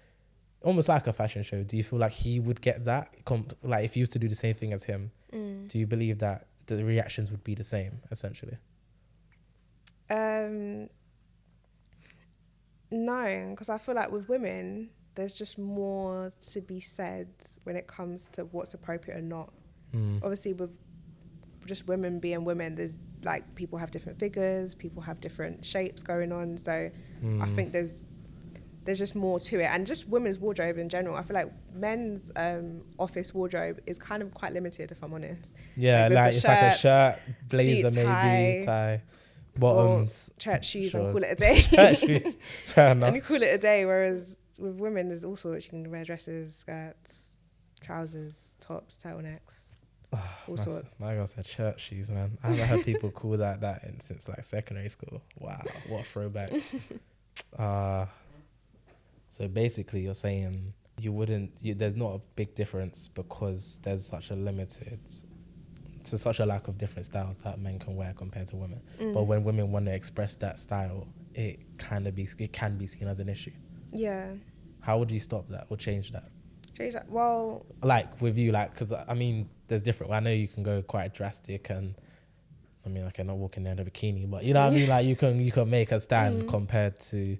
almost like a fashion show. Do you feel like he would get that? Like if he used to do the same thing as him, do you believe that the reactions would be the same, essentially? No, because I feel like with women, there's just more to be said when it comes to what's appropriate or not. Obviously, with just women being women, there's like people have different figures, people have different shapes going on. So I think there's just more to it, and just women's wardrobe in general. I feel like men's office wardrobe is kind of quite limited, if I'm honest. Yeah, like it's like a shirt, blazer, suit, maybe tie. Bottoms, church shoes, shorts. and call it a day. Church shoes, fair enough. And you call it a day. Whereas with women, there's all sorts. You can wear dresses, skirts, trousers, tops, turtlenecks, all sorts. My girl said church shoes, man. I haven't heard people call that since like secondary school. Wow, what a throwback. So basically, you're saying there's not a big difference because there's such a lack of different styles that men can wear compared to women. But when women want to express that style, it can be seen as an issue. Yeah. How would you stop that or change that? Well, like with you, like, because I mean, there's different. I know you can go quite drastic, and I mean, like, I'm not walking there in a bikini, but you know what I mean. Like, you can make a stand compared to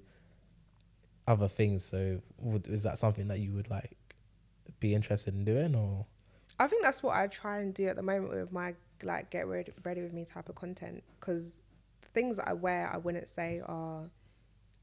other things. So, is that something that you would like be interested in doing, or? I think that's what I try and do at the moment with my like get ready with me type of content, because the things that I wear I wouldn't say are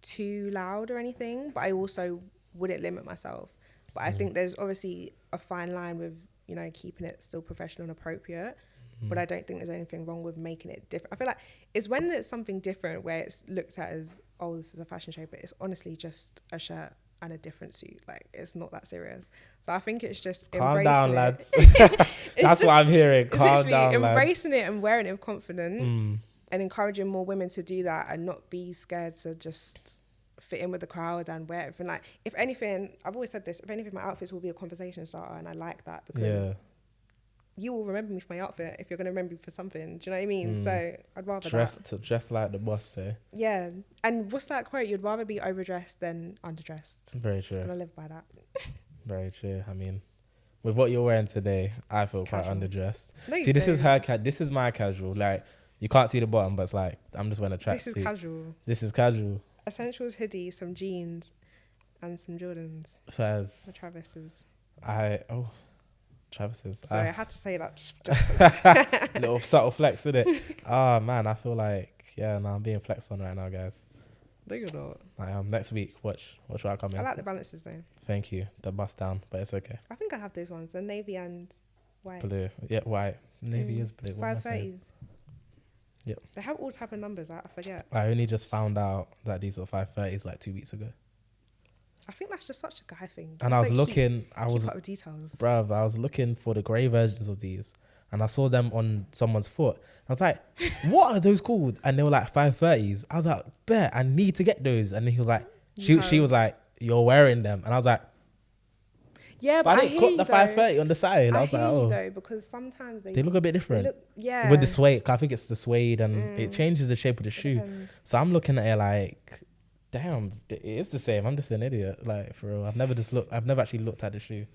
too loud or anything, but I also wouldn't limit myself. But I think there's obviously a fine line with, you know, keeping it still professional and appropriate. But I don't think there's anything wrong with making it different. I feel like it's when it's something different where it's looked at as, oh, this is a fashion show, but it's honestly just a shirt and a different suit. Like, it's not that serious. So I think it's just Calm down, it. lads. It's That's what I'm hearing. It's Calm literally down, lads. embracing it and wearing it with confidence and encouraging more women to do that and not be scared to just fit in with the crowd and wear everything. Like, if anything, I've always said this, if anything, my outfits will be a conversation starter, and I like that because you will remember me for my outfit if you're going to remember me for something. Do you know what I mean? So I'd rather dress like the boss say. Yeah. And what's that quote? You'd rather be overdressed than underdressed. Very true. And I live by that. Very true. I mean, with what you're wearing today, I feel quite underdressed. No, see, this is this is my casual. Like, you can't see the bottom, but it's like, I'm just wearing a tracksuit. This is casual. This is casual. Essentials hoodie, some jeans, and some Jordans. Fairs. The Travis's. Travis's. Sorry, I had to say that just little subtle flex, isn't it? Oh, man, I feel like, I'm being flexed on right now, guys. No, you're not. I am. Next week, what should I come in? I like the balances, though. Thank you. The bust down, but it's okay. I think I have those ones, the navy and white. Blue. Yeah, white. Navy is blue. What am I saying? 530s. Yep. They have all type of numbers. I forget. I only just found out that these were 530s like 2 weeks ago. I think that's just such a guy thing. And I was looking, keep up with details. Bruv, I was looking for the grey versions of these, and I saw them on someone's foot. I was like, what are those called? And they were like 530s. I was like, bet, I need to get those. And he was like, she was like, you're wearing them. And I was like, yeah, but I didn't hear cut you the 530 on the side. I was like, oh. Though, because sometimes they look a bit different. Yeah. With the suede, 'cause I think it's the suede and it changes the shape of the shoe. Depends. So I'm looking at it like, damn, it is the same. I'm just an idiot. Like, for real. I've never actually looked at the shoe.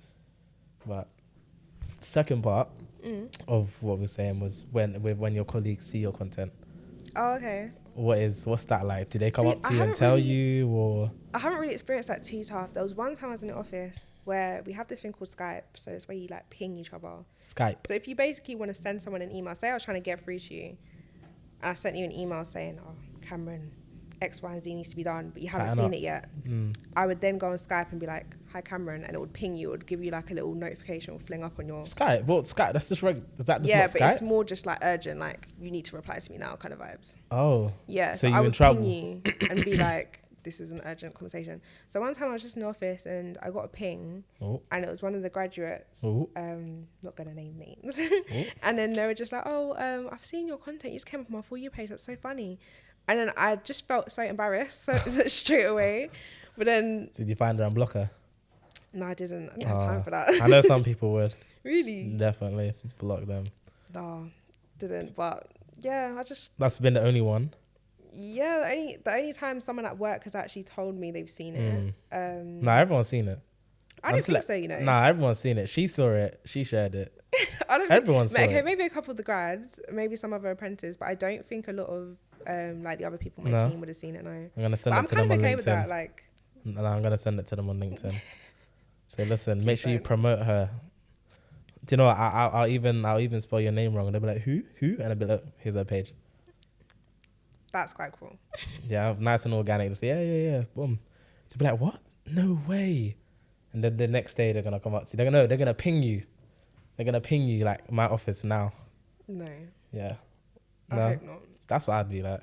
But second part of what we're saying was when your colleagues see your content. Oh, okay. What's that like? Do they come up to you and tell you, or? I haven't really experienced that too tough. There was one time I was in the office where we have this thing called Skype. So it's where you like ping each other. Skype. So if you basically want to send someone an email, say I was trying to get through to you, and I sent you an email saying, oh, Cameron, X, Y, and Z needs to be done, but you haven't seen it yet. I would then go on Skype and be like, hi, Cameron, and it would ping you. It would give you like a little notification or fling up on your... Skype? Well, Skype, that's just... Is that just yeah, not but Skype? it's more just like urgent, like, you need to reply to me now kind of vibes. Oh. Yeah, so I you would in trouble. ping you and be like, this is an urgent conversation. So one time I was just in the office and I got a ping and it was one of the graduates, not going to name names. And then they were just like, oh, I've seen your content. You just came up on my For You page. That's so funny. And then I just felt so embarrassed straight away. But then... Did you find her and block her? No, I didn't. I didn't have time for that. I know some people would. Really? Definitely block them. No, didn't. But yeah, I just... That's been the only one? Yeah, the only time someone at work has actually told me they've seen it. Nah, everyone's seen it. I don't think so, you know. Nah, everyone's seen it. She saw it. She shared it. I don't Everyone saw okay, it. maybe a couple of the grads, maybe some other apprentices, but I don't think a lot of like the other people on my team would have seen it. No, I'm gonna send but it to them on okay LinkedIn. with that, like. No, I'm gonna send it to them on LinkedIn. So listen, make sure you promote her. Do you know what? I'll even spell your name wrong, and they'll be like, who? And I'll be like, here's her page. That's quite cool. Yeah, nice and organic. Just yeah, boom. They'll be like, what? No way. And then the next day they're gonna come up to you. They're gonna ping you. They're gonna ping you like my office now. No. Yeah. I hope not. That's what I'd be like.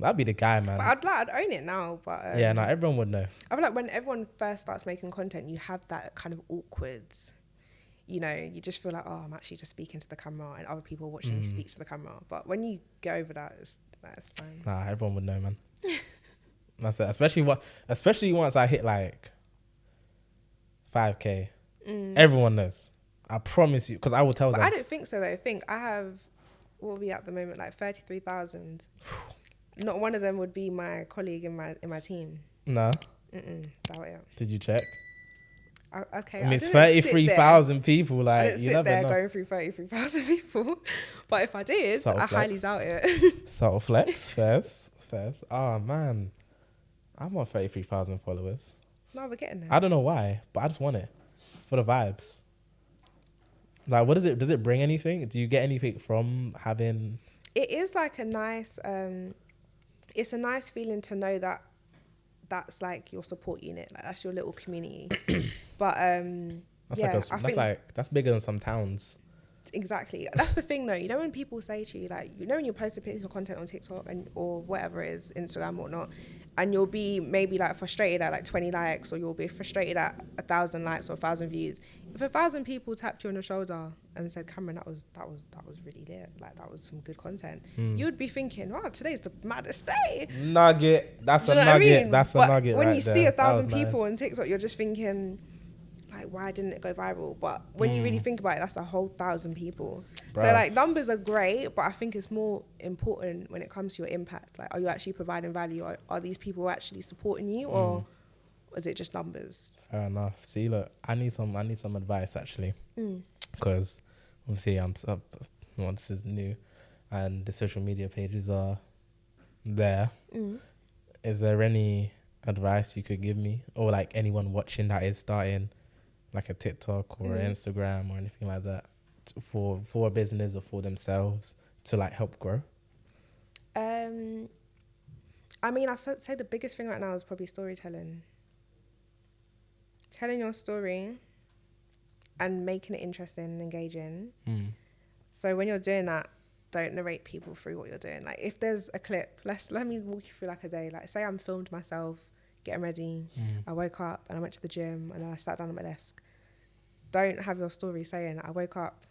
I'd be the guy, man. But I'd own it now. But everyone would know. I feel like when everyone first starts making content, you have that kind of awkward. You know, you just feel like, oh, I'm actually just speaking to the camera, and other people watching me speak to the camera. But when you get over that, that's fine. Nah, everyone would know, man. That's it. Especially once I hit like 5K. Everyone knows. I promise you, because I will tell them. I don't think so, though. I think I have, what are we at the moment, like 33,000. Not one of them would be my colleague in my team. No. Doubt it. Did you check? Okay. I mean, it's 33,000 people. Like, I didn't sit there going through 33,000 people. But if I did, I highly doubt it. Subtle flex, fairs. Oh, man. I want 33,000 followers. No, we're getting there. I don't know why, but I just want it. For the vibes. Like, what does it bring anything? Do you get anything from having... It is like a nice... it's a nice feeling to know that that's like your support unit. Like that's your little community. But that's bigger than some towns. exactly. That's the thing though. You know when people say to you, like, you know when you post a piece of content on TikTok or whatever it is, Instagram or whatnot, and you'll be maybe like frustrated at like 20 likes, or you'll be frustrated at 1,000 likes or 1,000 views. If 1,000 people tapped you on the shoulder and said, Cameron, that was really lit, like that was some good content, you'd be thinking, wow, today's the maddest day. Nugget. That's Do a you know what I nugget. mean? That's a But nugget. when right you there. see That 1,000 was people nice. on TikTok, you're just thinking, like, why didn't it go viral? But when you really think about it, that's a whole 1,000 people. So Bruv. like numbers are great, but I think it's more important when it comes to your impact. Like, are you actually providing value? Are these people actually supporting you, or is it just numbers? Fair enough. See, look, I need some advice actually, because obviously this is new, and the social media pages are there. Is there any advice you could give me, or like anyone watching that is starting like a TikTok or an Instagram or anything like that, for a business or for themselves to like help grow? I mean, I'd say the biggest thing right now is probably storytelling. Telling your story and making it interesting and engaging. So when you're doing that, don't narrate people through what you're doing. Like if there's a clip, let me walk you through like a day. Like say I'm filmed myself getting ready. I woke up and I went to the gym and I sat down at my desk. Don't have your story saying I woke up,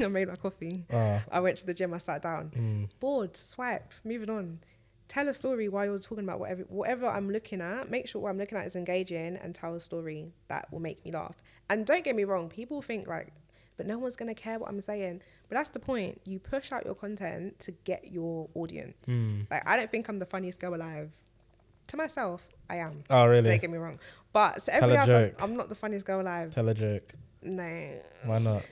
I made my coffee, I went to the gym, I sat down. Bored, swipe, moving on. Tell a story while you're talking about whatever I'm looking at. Make sure what I'm looking at is engaging, and tell a story that will make me laugh. And don't get me wrong, people think like, but no one's going to care what I'm saying. But that's the point. You push out your content to get your audience. Like, I don't think I'm the funniest girl alive. To myself, I am. Oh, really? Don't get me wrong. But to Tell everybody a else, joke. I'm not the funniest girl alive. Tell a joke. No. Why not?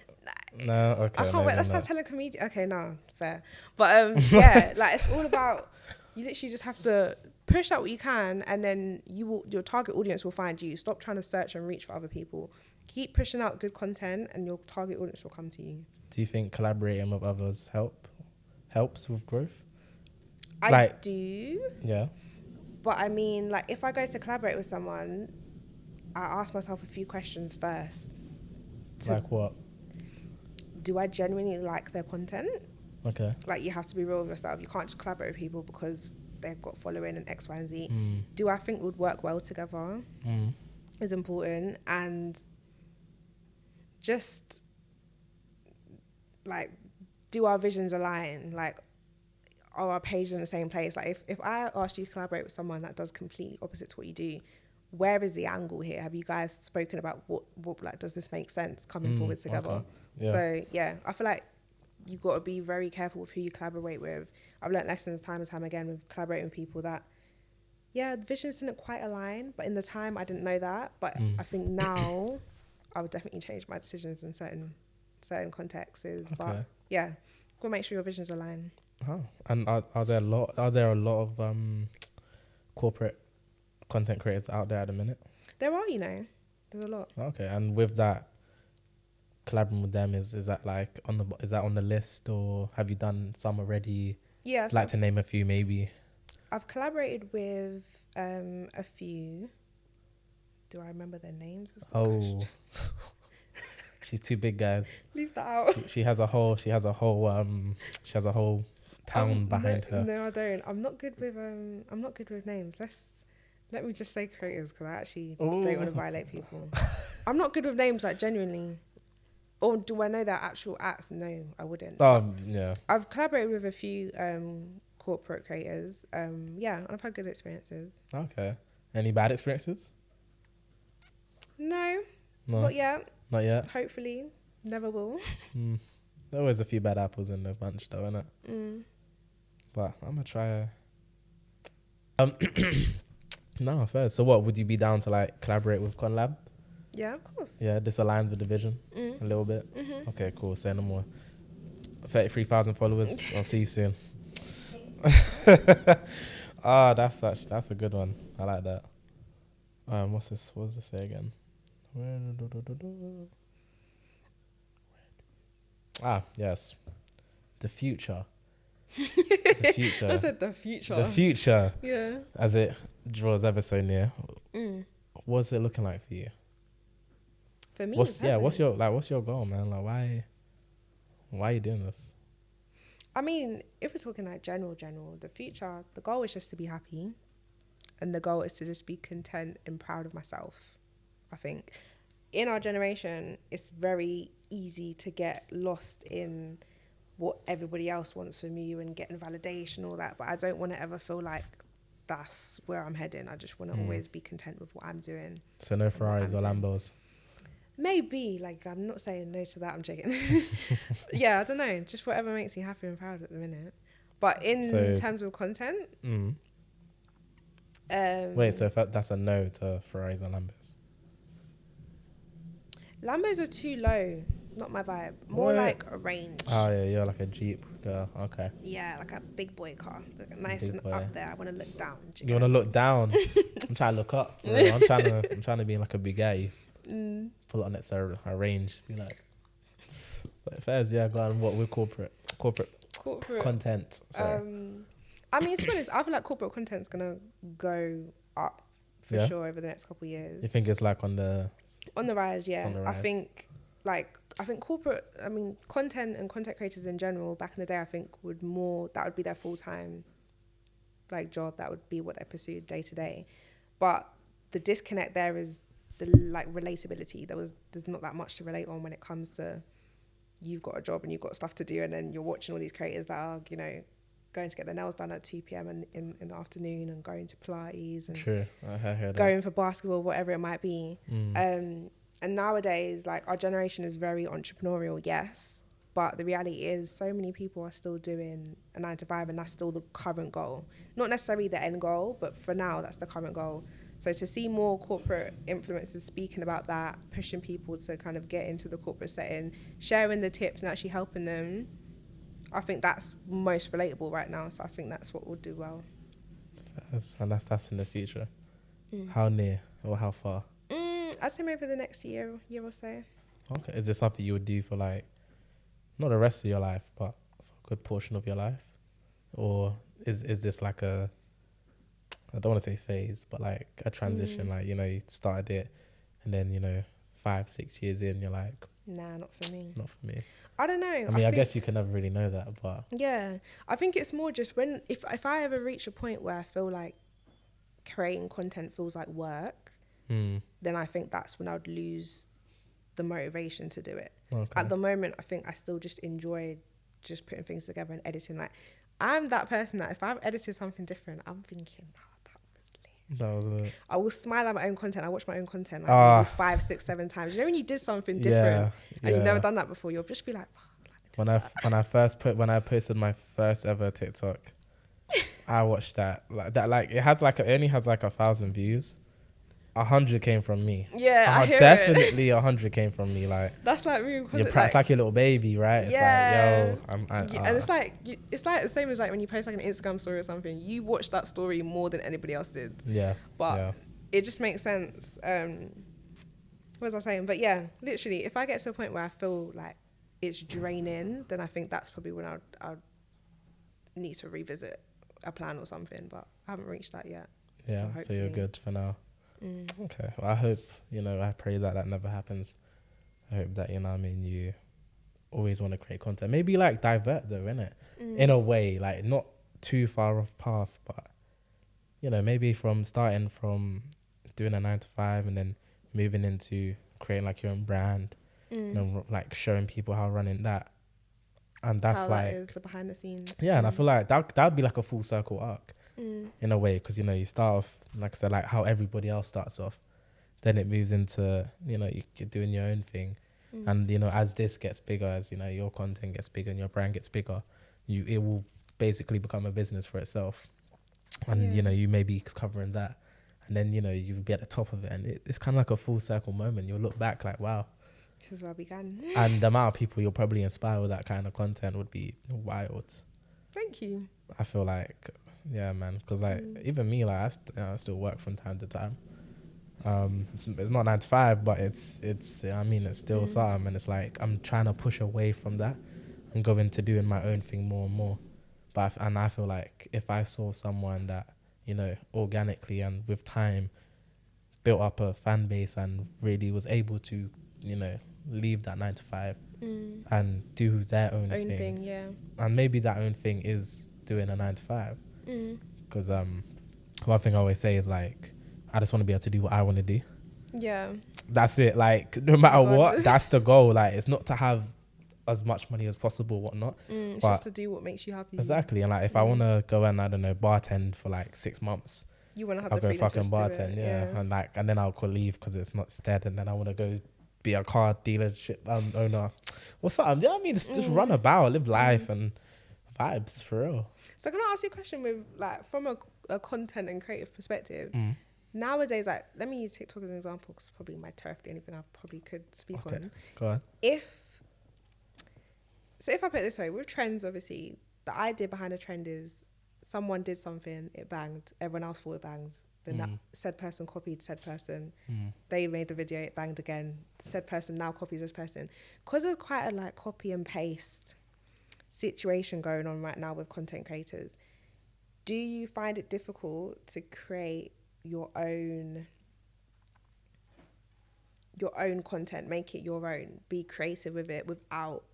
No, okay. I can't wait. maybe Let's not. not tell a comedian. Okay, no, fair. But yeah, like it's all about, you literally just have to push out what you can, and then your target audience will find you. Stop trying to search and reach for other people. Keep pushing out good content, and your target audience will come to you. Do you think collaborating with others helps with growth? I do. Yeah. But I mean, like, if I go to collaborate with someone, I ask myself a few questions first. Like what? Do I genuinely like their content? Okay. Like, you have to be real with yourself. You can't just collaborate with people because they've got following and X, Y, and Z. Do I think we'd work well together? Is important. And just, like, do our visions align? Like, are our pages in the same place? Like, if I asked you to collaborate with someone that does completely opposite to what you do, where is the angle here? Have you guys spoken about what like, does this make sense coming forward together? Okay. Yeah. So, yeah, I feel like you got to be very careful with who you collaborate with. I've learnt lessons time and time again with collaborating with people that, yeah, the visions didn't quite align, but in the time I didn't know that. But I think now I would definitely change my decisions in certain contexts. But yeah, go make sure your visions align. Oh, and are there a lot of corporate content creators out there at the minute? There are, there's a lot. Okay, and with that, collaborating with them is that like is that on the list, or have you done some already? Yeah, so like to name a few, maybe. I've collaborated with a few. Do I remember their names? She's too big, guys. Leave that out. She has a whole town behind her. No, I don't. I'm not good with names. Let me just say creators, because I actually don't want to violate people. I'm not good with names, like, genuinely. Or do I know their actual acts? No, I wouldn't. Yeah. I've collaborated with a few corporate creators. Yeah, I've had good experiences. Okay. Any bad experiences? No. Not yet. Not yet. Hopefully, never will. There always a few bad apples in the bunch, though, innit? But I'm gonna try. No, fair. So, what would you be down to, like, collaborate with Conlab? Yeah, of course. Yeah, this aligns with the vision a little bit. Okay, cool. Say no more. 33,000 followers. I'll see you soon. That's a good one. I like that. What's this? What does it say again? Yes. The future. The future. I said the future. The future, Yeah. as it draws ever so near. Mm. What's it looking like for you? For me, What's personally, what's your goal, man? Like, why are you doing this? I mean, if we're talking like general, the future, the goal is just to be happy, and the goal is to just be content and proud of myself. I think in our generation, it's very easy to get lost in what everybody else wants from you and getting validation, all that. But I don't want to ever feel like that's where I'm heading. I just want to always be content with what I'm doing. So no Ferraris or I'm Lambos. Maybe, like, I'm not saying no to that, I'm joking. Yeah, I don't know, just whatever makes me happy and proud at the minute. But in terms of content, Wait, so if that's a no to Ferraris and Lambos. Lambos are too low, not my vibe. More like a range. Oh yeah, you're like a Jeep girl. Okay. Yeah, like a big boy car, like nice Big and boy. up there. I want to look down. You want to look down? I'm trying to look up. For real. I'm trying to be like a Bugatti. Pull it on its a range. Be like, but fairs, yeah. Go on. What with corporate content? Sorry. I mean, to be honest, I feel like corporate content's gonna go up for sure over the next couple of years. You think it's like on the rise? Yeah, on the rise. I think corporate. I mean, content and content creators in general. Back in the day, I think that would be their full time, like, job. That would be what they pursued day to day. But the disconnect there is the like relatability. There's not that much to relate on when it comes to you've got a job and you've got stuff to do, and then you're watching all these creators that are, you know, going to get their nails done at 2 p.m. in the afternoon and going to Pilates and true. I heard going for basketball, whatever it might be. Mm. And nowadays, like, our generation is very entrepreneurial, yes, but the reality is so many people are still doing a 9 to 5, and that's still the current goal. Not necessarily the end goal, but for now, that's the current goal. So to see more corporate influencers speaking about that, pushing people to kind of get into the corporate setting, sharing the tips and actually helping them, I think that's most relatable right now. So I think that's what will do well. And that's in the future. How near or how far? I'd say maybe the next year or so. Okay. Is this something you would do for, like, not the rest of your life, but for a good portion of your life? Or is this like I don't want to say phase, but like a transition, like, you know, you started it and then, you know, 5-6 years in, you're like, nah, not for me. Not for me. I don't know. I mean, I guess you can never really know that, but yeah, I think it's more just if I ever reach a point where I feel like creating content feels like work, then I think that's when I'd lose the motivation to do it. Okay. At the moment, I think I still just enjoy just putting things together and editing. Like, I'm that person that if I've edited something different, I'm thinking, that was it. I will smile at my own content. I watch my own content like maybe 5, 6, 7 times. You know, when you did something different and you've never done that before, you'll just be like, when I posted my first ever TikTok, I watched that. Like it only has like 1,000 views. 100 came from me. Yeah, I hear definitely 100 came from me. Like, that's like me. It's like your little baby, right? Yeah. It's like, yo, and it's like the same as like when you post like an Instagram story or something. You watch that story more than anybody else did. Yeah. But it just makes sense. What was I saying? But yeah, literally, if I get to a point where I feel like it's draining, then I think that's probably when I'll need to revisit a plan or something. But I haven't reached that yet. Yeah. So you're good for now. Okay. Well, I hope, you know, I pray that never happens. I hope that, you know what I mean, you always want to create content. Maybe like divert though, innit? In a way, like not too far off path, but, you know, maybe starting from doing a 9 to 5 and then moving into creating like your own brand, you know, like showing people how running that. And that's how like, that is the behind the scenes. Yeah, and I feel like that would be like a full circle arc. In a way, because, you know, you start off, like I said, like how everybody else starts off, then it moves into, you know, you're doing your own thing, and, you know, as this gets bigger, as, you know, your content gets bigger and your brand gets bigger, it will basically become a business for itself, and you know, you may be covering that, and then, you know, you'll be at the top of it, and it's kind of like a full circle moment. You'll look back like, wow, this is where I began. And the amount of people you'll probably inspire with that kind of content would be wild. Thank you. I feel like, yeah, man, because like even me, like I still work from time to time. It's not 9 to 5, but it's I mean, it's still something, and it's like I'm trying to push away from that and go into doing my own thing more and more, And I feel like if I saw someone that, you know, organically and with time built up a fan base and really was able to, you know, leave that 9 to 5 and do their own thing. Yeah. And maybe that own thing is doing a 9 to 5. Mm. Because one thing I always say is like, I just want to be able to do what I want to do. Yeah. That's it. Like, no matter what, Regardless. that's the goal. Like, it's not to have as much money as possible, whatnot. It's But- just to do what makes you happy. Exactly. And like, if I want to go and, I don't know, bartend for like 6 months, You want to have I'll the go freedom fucking just to do bartend, it. yeah. And like, and then I'll call leave because it's not stead. And then I want to go be a car dealership owner. What's up? You know what I mean? Just run about, live life and vibes for real. So can I ask you a question with like from a content and creative perspective? Nowadays, like let me use TikTok as an example because probably my turf, the only thing I probably could speak on. Go on. If I put it this way, with trends, obviously the idea behind a trend is someone did something, it banged, everyone else thought it banged. Then that said person copied said person. They made the video, it banged again. Said person now copies this person. Because there's quite a like copy and paste situation going on right now with content creators. Do you find it difficult to create your own content, make it your own, be creative with it without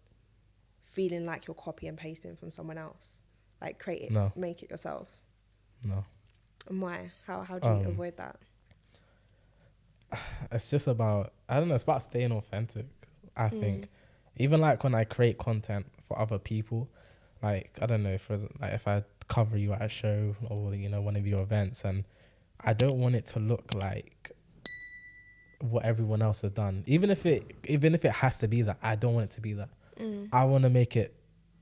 feeling like you're copy and pasting from someone else? Like create it, No. make it yourself. No. And why? How do you avoid that? It's just about, I don't know, it's about staying authentic, I think. Even like when I create content for other people, like, I don't know, if I cover you at a show or, you know, one of your events, and I don't want it to look like what everyone else has done. Even if it has to be that, I don't want it to be that. I want to make it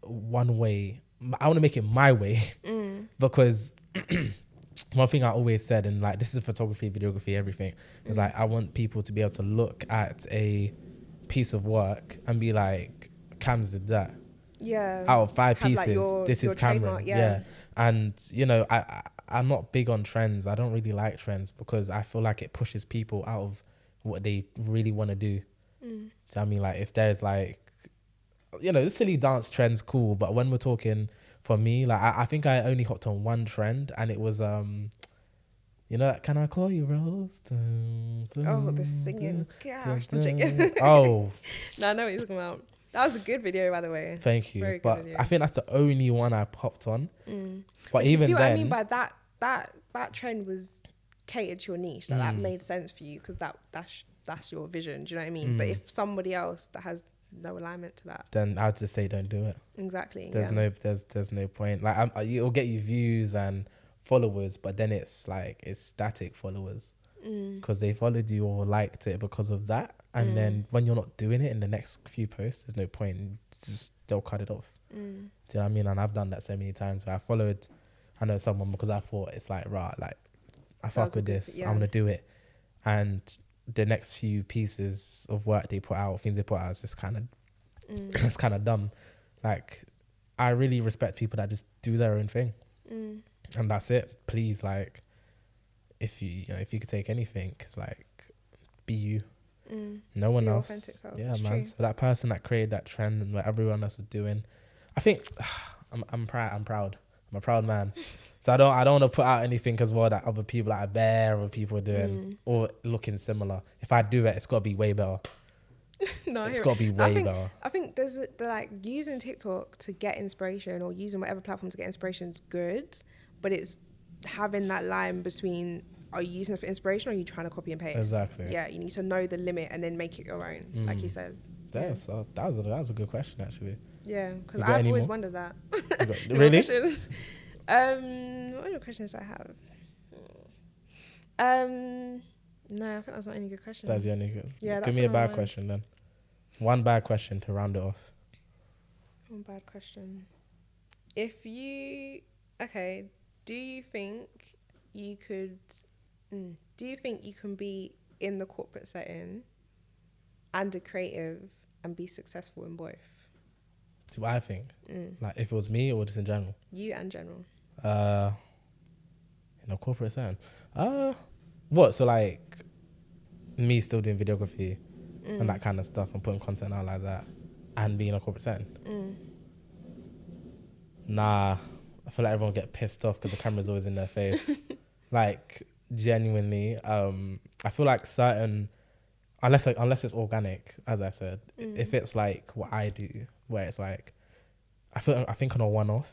one way. I want to make it my way because one thing I always said, and like this is photography, videography, everything, is like I want people to be able to look at a piece of work and be like, Cam's did that. Yeah. Out of 5 Have, pieces, like, your this is Cameron. trademark, yeah. And you know, I'm not big on trends. I don't really like trends because I feel like it pushes people out of what they really want to do. So I mean, like if there's like, you know, the silly dance trend's cool, but when we're talking, for me, like I think I only hopped on one trend, and it was you know, can I call you Rose? Oh, the singing. Gosh, I'm joking. Oh, No, I know what you're talking about. That was a good video, by the way. thank you. Very good But video. I think that's the only one I popped on. But Do you even see what then, I mean by that? That trend was catered to your niche. That made sense for you because that's your vision. Do you know what I mean? But if somebody else that has no alignment to that, then I'd just say don't do it. exactly. There's no point. Like it'll get you views and followers, but then it's like it's static followers because they followed you or liked it because of that. And then when you're not doing it in the next few posts, there's no point. Just they'll cut it off. Do you know what I mean? And I've done that so many times where I know someone because I thought it's like, right, like I fuck with this, I'm gonna do it. And the next few pieces of work they put out, things they put out, is just kind of it's kind of dumb. Like I really respect people that just do their own thing, and that's it. Please, like if you could take anything, it's like be you. No one Be your else. authentic self. Yeah, It's man. true. So that person that created that trend and what everyone else is doing, I think I'm proud. I'm a proud man. So I don't want to put out anything as well that other people that are bare or people are doing or looking similar. If I do it, it's got to be way better. No, It's got to be way better. I think there's like using TikTok to get inspiration or using whatever platform to get inspiration is good, but it's having that line between, are you using it for inspiration or are you trying to copy and paste? Exactly. Yeah, you need to know the limit and then make it your own, like you said. Yeah, so that was a good question actually. Yeah, because You got I've any always more? wondered that. You got- Any more really? questions? What other questions do I have? No, I think that's not any good question. That's the only good. Yeah, Give that's me a what I'm bad on. question then. One bad question to round it off. One bad question. Do you think you could? Do you think you can be in the corporate setting and a creative and be successful in both? Do I think? Like if it was me or just in general? You and general. In a corporate setting. What? So like me still doing videography and that kind of stuff and putting content out like that and being in a corporate setting? Nah, I feel like everyone get pissed off because the camera's always in their face. Like genuinely, I feel like certain, unless it's organic, as I said, if it's like what I do, where it's like, I think on a one-off,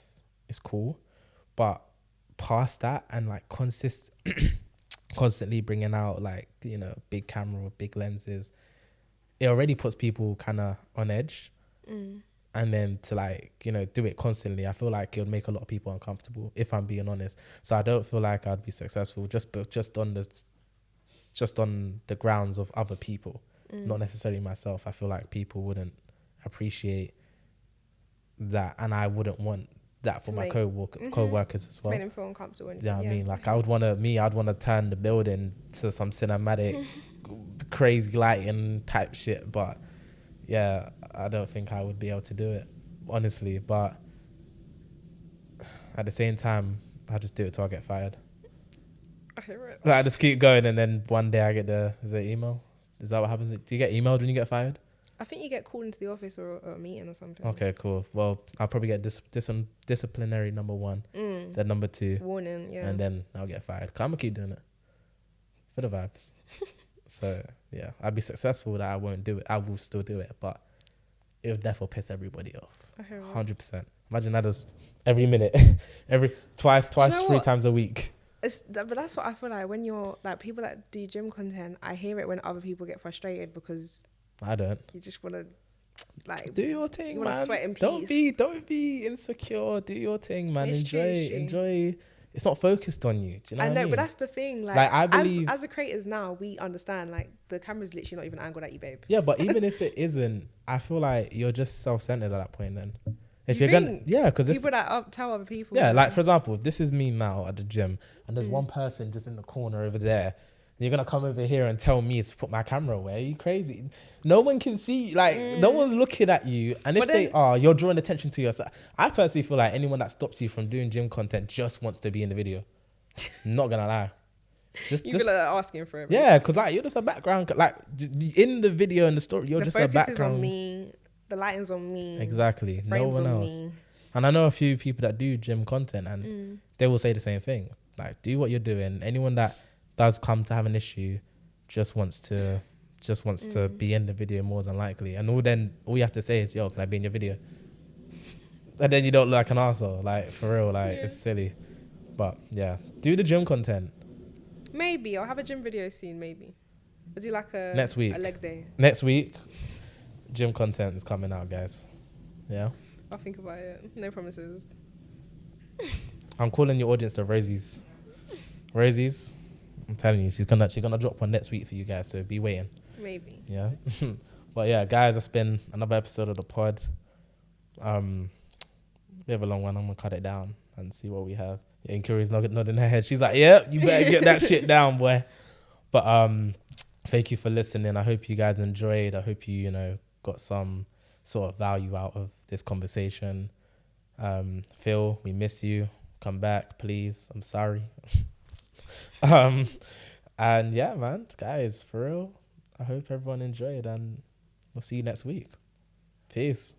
it's cool, but past that and like constantly bringing out like, you know, big camera or big lenses, it already puts people kind of on edge. And then to like, you know, do it constantly, I feel like it would make a lot of people uncomfortable, if I'm being honest. So I don't feel like I'd be successful just on the grounds of other people, not necessarily myself. I feel like people wouldn't appreciate that, and I wouldn't want that for my co-workers as well. Make them feel uncomfortable. Yeah, I mean, like I'd want to turn the building to some cinematic, crazy lighting type shit, but yeah, I don't think I would be able to do it, honestly. But at the same time, I just do it till I get fired. Okay, right. Like, I just keep going, and then one day I get the email. Is that what happens? Do you get emailed when you get fired? I think you get called into the office or a meeting or something. Okay, cool. Well, I'll probably get disciplinary number 1, then number 2, warning, yeah, and then I'll get fired. 'Cause I'm gonna keep doing it for the vibes. So yeah, I'd be successful that I won't do it. I will still do it, but it would definitely piss everybody off. 100%. Imagine that as every minute, twice, 3 times a week. But that's what I feel like when you're like people that do gym content. I hear it when other people get frustrated because I don't. you just want to like Do your thing, you want to man. sweat in peace. Don't be insecure. Do your thing, man. It's Enjoy. true. It's not focused on you. Do you know I what know, I mean? but that's the thing. Like I believe as a creators now, we understand like the camera's literally not even angled at you, babe. Yeah, but even if it isn't, I feel like you're just self-centered at that point. Then, if You you're gonna, think? yeah, because People that tell other people. yeah, like for example, if this is me now at the gym, and there's one person just in the corner over there. You're gonna come over here and tell me to put my camera away? Are you crazy? No one can see, like, no one's looking at you. And if they are, you're drawing attention to yourself. I personally feel like anyone that stops you from doing gym content just wants to be in the video. Not gonna lie. You feel like they're asking for it. Yeah, because like you're just a background, like in the video and the story, you're just a background. The focus is on me. The lighting's on me. Exactly. No Frames one on else. me. And I know a few people that do gym content, and they will say the same thing. Like, do what you're doing. Anyone that does come to have an issue just wants to be in the video more than likely. And all you have to say is, yo, can I be in your video? And then you don't look like an arsehole. Like, for real, like, it's silly. But yeah, do the gym content. Maybe I'll have a gym video soon. Maybe I'll do like a next week. a leg day. Next week, gym content is coming out, guys. Yeah. I'll think about it. No promises. I'm calling your audience the Rosies. Rosies, I'm telling you, she's gonna drop one next week for you guys. So be waiting. Maybe. Yeah. But yeah, guys, that's been another episode of the pod. We have a long one. I'm gonna cut it down and see what we have. Yeah, and Curie's nodding her head. She's like, "Yeah, you better get that shit down, boy." But thank you for listening. I hope you guys enjoyed. I hope you got some sort of value out of this conversation. Phil, we miss you. Come back, please. I'm sorry. And yeah, man, guys, for real. I hope everyone enjoyed, and we'll see you next week. Peace.